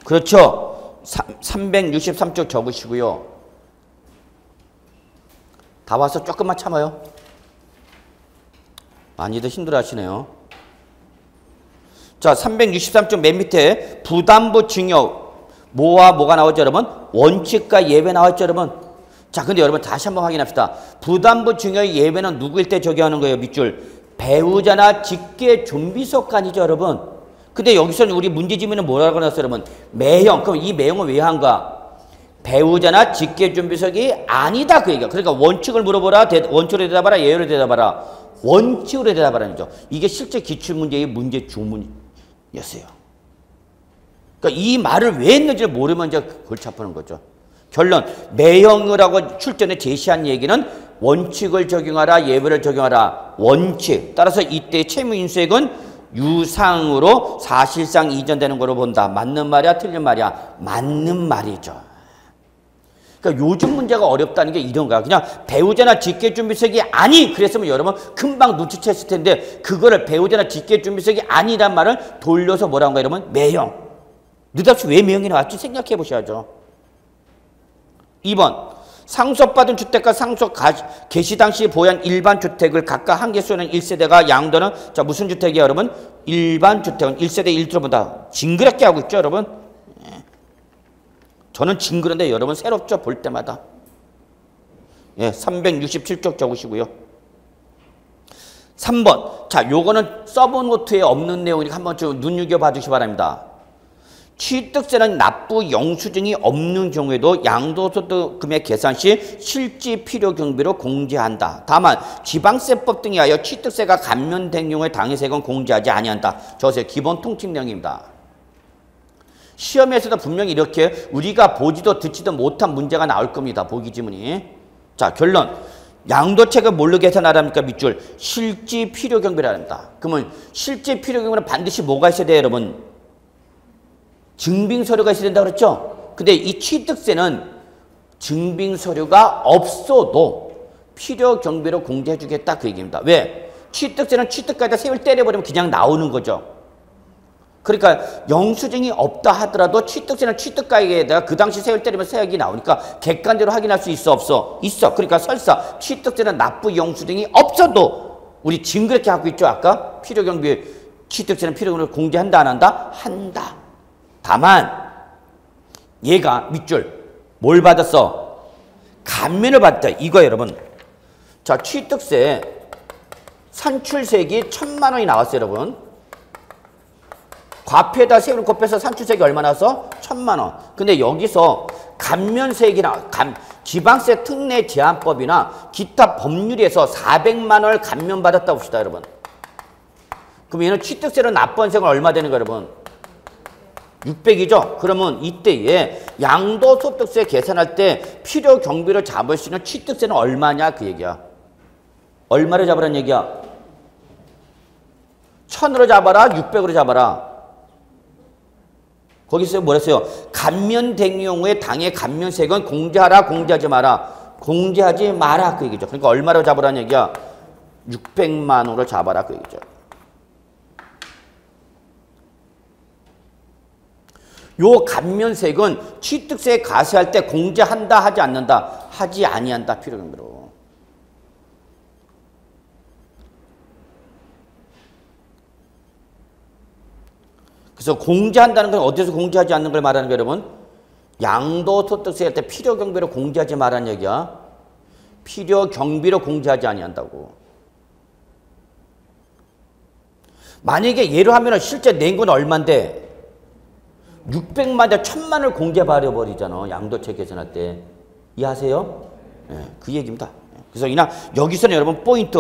그렇죠. 363쪽 적으시고요. 다 와서 조금만 참아요. 많이들 힘들어 하시네요. 자, 363쪽 맨 밑에 부담부 증여. 뭐와 뭐가 나오죠, 여러분? 원칙과 예외 나왔죠, 여러분? 자, 근데 여러분 다시 한번 확인합시다. 부담부 증여의 예외는 누구일 때 적용하는 거예요, 밑줄? 배우자나 직계존비속간이죠, 여러분. 근데 여기서는 우리 문제지문은 뭐라고 나왔어요, 여러분? 매형. 그럼 이 매형은 왜 한가? 배우자나 직계존비속이 아니다, 그 얘기야. 그러니까 원칙을 물어보라, 원칙으로 대답하라, 예외로 대답하라. 원칙으로 대답하라는 거죠. 이게 실제 기출문제의 문제 주문이었어요. 그러니까 이 말을 왜 했는지를 모르면 이제 골치 아프는 거죠. 결론, 매형을 하고 출전에 제시한 얘기는 원칙을 적용하라, 예외를 적용하라. 원칙. 따라서 이때 채무인수액은 유상으로 사실상 이전되는 거로 본다. 맞는 말이야, 틀린 말이야? 맞는 말이죠. 그러니까 요즘 문제가 어렵다는 게 이런 거야. 그냥 배우자나 직계존비속이 아니! 그랬으면 여러분 금방 눈치챘을 텐데 그거를 배우자나 직계존비속이 아니란 말을 돌려서 뭐라고 한거야, 여러분? 매형. 느닷없이 왜 매형이 나왔지? 생각해 보셔야죠. 2번. 상속받은 주택과 상속 개시 당시 보유한 일반 주택을 각각 한 개 수는 1세대가 양도는, 자, 무슨 주택이에요, 여러분? 일반 주택은 1세대 1주로 본다. 징그럽게 하고 있죠, 여러분? 저는 징그러운데 여러분 새롭죠, 볼 때마다. 예, 367쪽 적으시고요. 3번. 자, 요거는 서브노트에 없는 내용이니까 한번 좀 눈여겨봐 주시기 바랍니다. 취득세는 납부 영수증이 없는 경우에도 양도소득 금액 계산 시 실지 필요 경비로 공제한다. 다만 지방세법 등에 하여 취득세가 감면된 경우에 당해세액은 공제하지 아니한다. 저세 기본 통칙 내용입니다. 시험에서도 분명히 이렇게 우리가 보지도 듣지도 못한 문제가 나올 겁니다. 보기 지문이. 자, 결론. 양도책을 뭘로 계산하랍니까? 밑줄 실지 필요 경비를 합니다. 그러면 실지 필요 경비는 반드시 뭐가 있어야 돼요, 여러분? 증빙 서류가 있어야 된다 그랬죠? 근데 이 취득세는 증빙 서류가 없어도 필요 경비로 공제해 주겠다 그 얘기입니다. 왜? 취득세는 취득가에다 세율 때려버리면 그냥 나오는 거죠. 그러니까 영수증이 없다 하더라도 취득세는 취득가액에다가 그 당시 세율 때리면 세액이 나오니까 객관적으로 확인할 수 있어 없어? 있어. 그러니까 설사 취득세는 납부 영수증이 없어도 우리 지금 그렇게 하고 있죠. 아까 필요경비 취득세는 필요경비를 공제한다 안 한다? 한다. 다만 얘가 밑줄 뭘 받았어? 감면을 받았다. 이거 여러분. 자, 취득세 산출세액이 1,000만 원이 나왔어요, 여러분. 과표에다 세율을 곱해서 산출세액이 얼마 나왔어? 1,000만 원. 근데 여기서 감면세액이나 지방세 특례 제한법이나 기타 법률에서 400만 원을 감면받았다 봅시다, 여러분. 그럼 얘는 취득세로 납부한 세액은 얼마 되는 거예요, 여러분? 600이죠? 그러면 이때에 양도소득세 계산할 때 필요 경비로 잡을 수 있는 취득세는 얼마냐 그 얘기야. 얼마를 잡으라는 얘기야? 1,000으로 잡아라? 600으로 잡아라? 거기서 뭐랬어요? 감면된 경우에 당해 감면세액은 공제하라, 공제하지 마라. 공제하지 마라 그 얘기죠. 그러니까 얼마로 잡으라는 얘기야? 600만 원으로 잡아라 그 얘기죠. 요 감면세액은 취득세 과세할 때 공제한다 하지 않는다? 하지 아니한다 필요경비로. 그래서 공제한다는 건 어디서 공제하지 않는 걸 말하는 거예요, 여러분? 양도소득세 할 때 필요경비로 공제하지 말라는 얘기야. 필요경비로 공제하지 아니한다고. 만약에 예로 하면 실제 낸 건 얼만데 600만 대 1,000만 원을 공제받아 버리잖아. 양도세 계산할 때. 이해하세요? 네, 그 얘기입니다. 그래서 여기서는 여러분 포인트.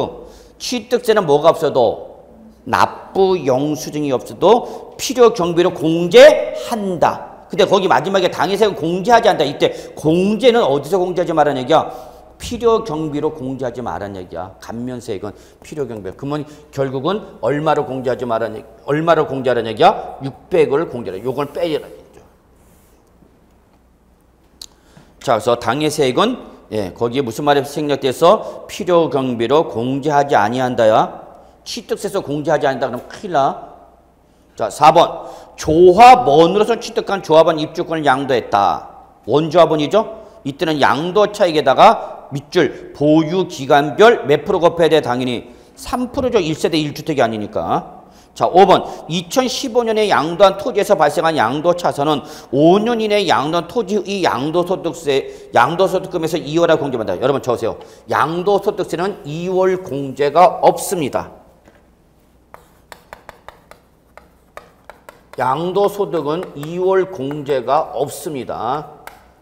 취득세는 뭐가 없어도 납부 영수증이 없어도 필요 경비로 공제한다. 근데 거기 마지막에 당해세액은 공제하지 않는다. 이때 공제는 어디서 공제하지 말라는 얘기야? 필요 경비로 공제하지 말라는 얘기야. 감면세액은 필요 경비. 그러면 결국은 얼마로 공제하지 말라는 얘기, 얼마로 공제하라는 얘기야? 600을 공제하라. 요걸 빼라는 얘기죠. 자, 그래서 당해세액은 거기에 무슨 말이 생략돼서 필요 경비로 공제하지 아니한다야. 취득세에서 공제하지 않는다 그러면 큰일 나. 자, 4번. 조합원으로서 취득한 조합원 입주권을 양도했다. 원조합원이죠? 이때는 양도차익에다가 밑줄 보유기간별 몇 프로 곱해야 돼? 당연히 3%죠. 1세대 1주택이 아니니까. 자, 5번. 2015년에 양도한 토지에서 발생한 양도차선은 5년 이내에 양도한 토지의 양도소득금에서 2월에 공제받는다. 여러분 적으세요. 양도소득세는 2월 공제가 없습니다. 양도소득은 2월 공제가 없습니다.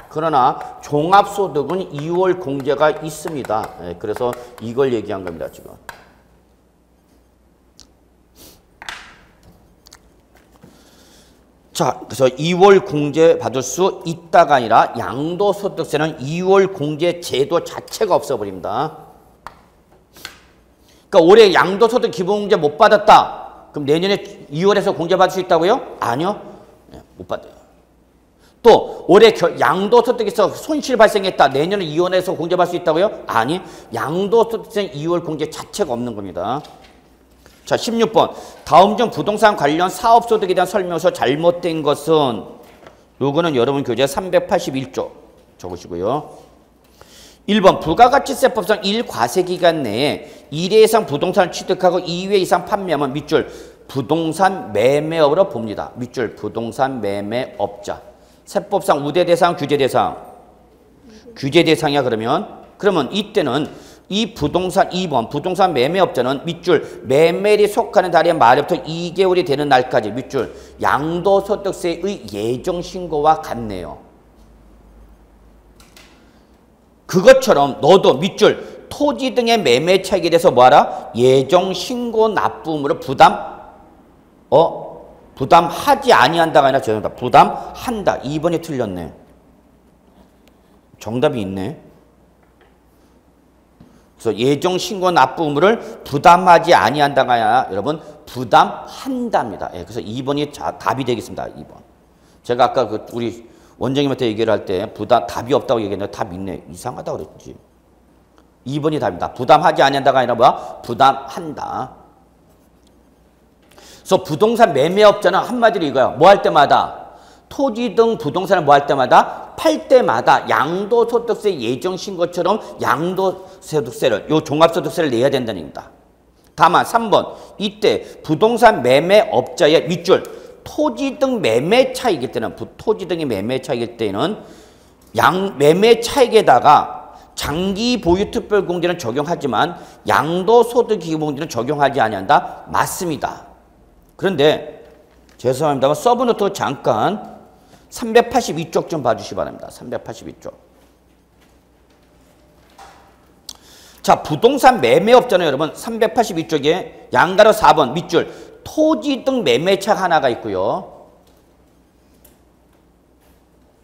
그러나 종합소득은 2월 공제가 있습니다. 그래서 이걸 얘기한 겁니다, 지금. 자, 그래서 2월 공제 받을 수 있다가 아니라 양도소득세는 2월 공제 제도 자체가 없어버립니다. 그러니까 올해 양도소득 기본공제 못 받았다. 그럼 내년에 2월에서 공제받을 수 있다고요? 아니요. 못 받아요. 또 올해 양도소득에서 손실 발생했다. 내년에 2월에서 공제받을 수 있다고요? 아니. 양도소득세는 2월 공제 자체가 없는 겁니다. 자, 16번. 다음 중 부동산 관련 사업소득에 대한 설명서 잘못된 것은 요거는 여러분 교재 381조 적으시고요. 1번 부가가치세법상 1과세기간 내에 1회 이상 부동산을 취득하고 2회 이상 판매하면 밑줄 부동산 매매업으로 봅니다. 밑줄 부동산 매매업자. 세법상 우대 대상, 규제 대상. 규제 대상이야 그러면 이때는 이 부동산 2번 부동산 매매업자는 밑줄 매매일이 속하는 달의 말부터 2개월이 되는 날까지 밑줄 양도소득세의 예정신고와 같네요. 그것처럼 너도 밑줄 토지 등의 매매 차익에 대해서 뭐하라? 예정신고 납부음으로 부담하지 아니한다가 아니라 죄송합니다. 부담한다. 2번이 틀렸네. 정답이 있네. 그래서 예정 신고 납부 의무를 부담하지 아니한다가 아니라 여러분 부담한답니다. 예, 그래서 2번이 답이 되겠습니다. 2번. 제가 아까 우리 원장님한테 얘기를 할 때 답이 없다고 얘기했는데 답 있네. 이상하다고 그랬지. 2번이 답입니다. 부담하지 아니한다가 아니라 뭐야? 부담한다. 그래서 부동산 매매업자는 한마디로 이거야. 뭐 할 때마다? 토지 등 부동산을 뭐 할 때마다? 팔 때마다 양도소득세 예정신고처럼 양도소득세를, 요 종합소득세를 내야 된다는 얘기입니다. 다만 3번, 이때 부동산 매매업자의 밑줄, 토지 등 매매 차익일 때는, 토지 등의 매매 차익일 때는 매매 차익에다가 장기 보유 특별 공제는 적용하지만 양도소득 기본공제는 적용하지 아니한다. 맞습니다. 그런데 죄송합니다만 서브노트 잠깐 382쪽 좀 봐주시기 바랍니다. 382쪽. 자, 부동산 매매업자는 여러분 382쪽에 양가로 4번 밑줄 토지 등 매매차 하나가 있고요.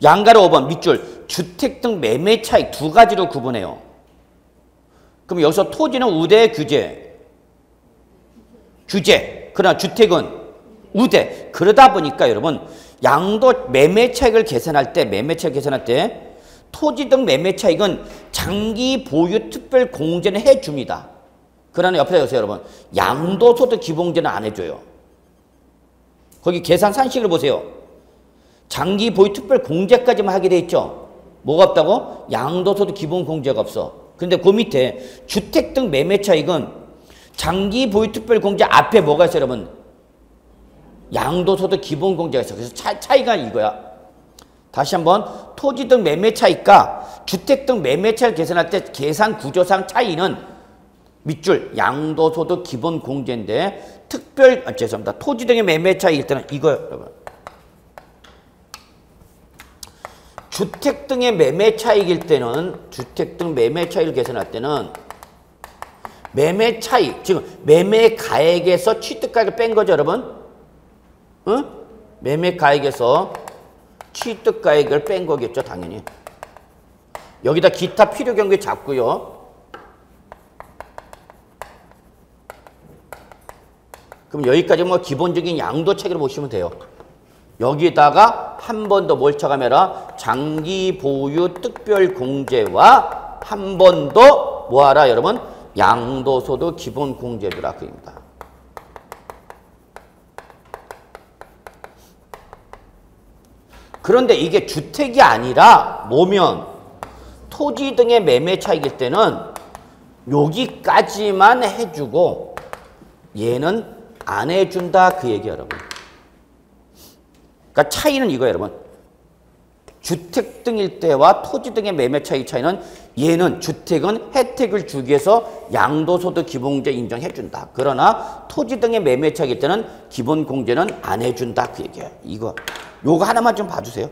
양가로 5번 밑줄 주택 등 매매차익 두 가지로 구분해요. 그럼 여기서 토지는 우대 규제. 그러나 주택은 우대. 그러다 보니까 여러분 양도 매매차익을 계산할 때 토지 등 매매차익은 장기 보유 특별 공제는 해줍니다. 그러나 옆에 보세요 여러분. 양도소득 기본공제는 안 해줘요. 거기 계산 산식을 보세요. 장기 보유 특별 공제까지만 하게 돼 있죠. 뭐가 없다고? 양도소득 기본공제가 없어. 근데 그 밑에 주택 등 매매차익은 장기 보유 특별 공제 앞에 뭐가 있어요 여러분? 양도소득 기본공제가 있어. 그래서 차이가 이거야. 다시 한번 토지 등 매매 차익과 주택 등 매매 차익을 계산할 때 계산 구조상 차이는 밑줄 양도소득 기본공제인데 죄송합니다. 토지 등의 매매 차익일 때는 이거요, 여러분. 주택 등의 매매 차익일 때는 주택 등 매매 차익을 계산할 때는 매매 차익, 지금 매매 가액에서 취득가액을 뺀 거죠, 여러분? 응? 매매 가액에서 취득가액을 뺀 거겠죠, 당연히. 여기다 기타 필요 경비 잡고요. 그럼 여기까지 뭐 기본적인 양도 체계로 보시면 돼요. 여기다가 한 번 더 뭘 쳐가면라 장기 보유 특별 공제와 한 번 더 뭐하라 여러분? 양도소득 기본 공제주라 그입니다. 그런데 이게 주택이 아니라 뭐면 토지 등의 매매 차익일 때는 여기까지만 해주고 얘는 안 해준다 그 얘기예요, 여러분. 그러니까 차이는 이거예요, 여러분. 주택 등일 때와 토지 등의 매매 차익 차이는 얘는 주택은 혜택을 주기 위해서 양도소득 기본공제 인정해준다. 그러나 토지 등의 매매 차익일 때는 기본공제는 안 해준다 그 얘기예요. 요거 하나만 좀 봐주세요.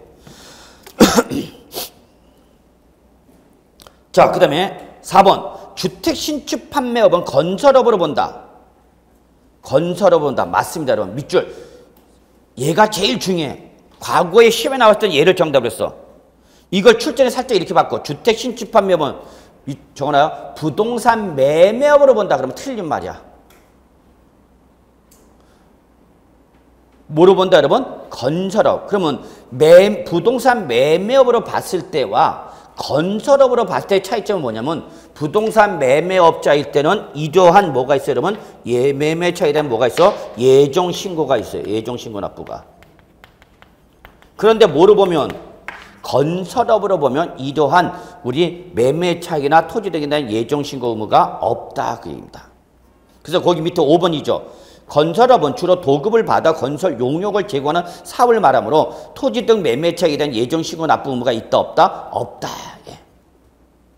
자, 그 다음에 4번 주택 신축 판매업은 건설업으로 본다. 건설업으로 본다. 맞습니다, 여러분. 밑줄. 얘가 제일 중요해. 과거에 시험에 나왔을 때 얘를 정답을 했어. 이걸 출제는 살짝 이렇게 바꿔. 주택 신축 판매업은 적어놔요. 부동산 매매업으로 본다. 그러면 틀린 말이야. 뭐로 본다 여러분? 건설업. 그러면 부동산 매매업으로 봤을 때와 건설업으로 봤을 때의 차이점은 뭐냐면 부동산 매매업자일 때는 이러한 뭐가 있어요 여러분? 매매 차이에 대한 뭐가 있어? 예정신고가 있어요. 예정신고 납부가. 그런데 뭐로 보면 건설업으로 보면 이러한 우리 매매 차익이나 토지 등에 대한 예정신고 의무가 없다 그 얘기입니다. 그래서 거기 밑에 5번이죠. 건설업은 주로 도급을 받아 건설 용역을 제공하는 사업을 말하므로 토지 등 매매 차익에 대한 예정신고 납부 의무가 있다 없다? 없다. 예.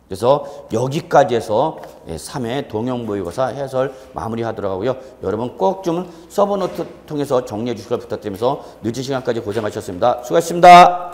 그래서 여기까지 해서 3회 동형모의고사 해설 마무리하도록 하고요. 여러분 꼭 좀 서브노트 통해서 정리해 주실 걸 부탁드리면서 늦은 시간까지 고생하셨습니다. 수고하셨습니다.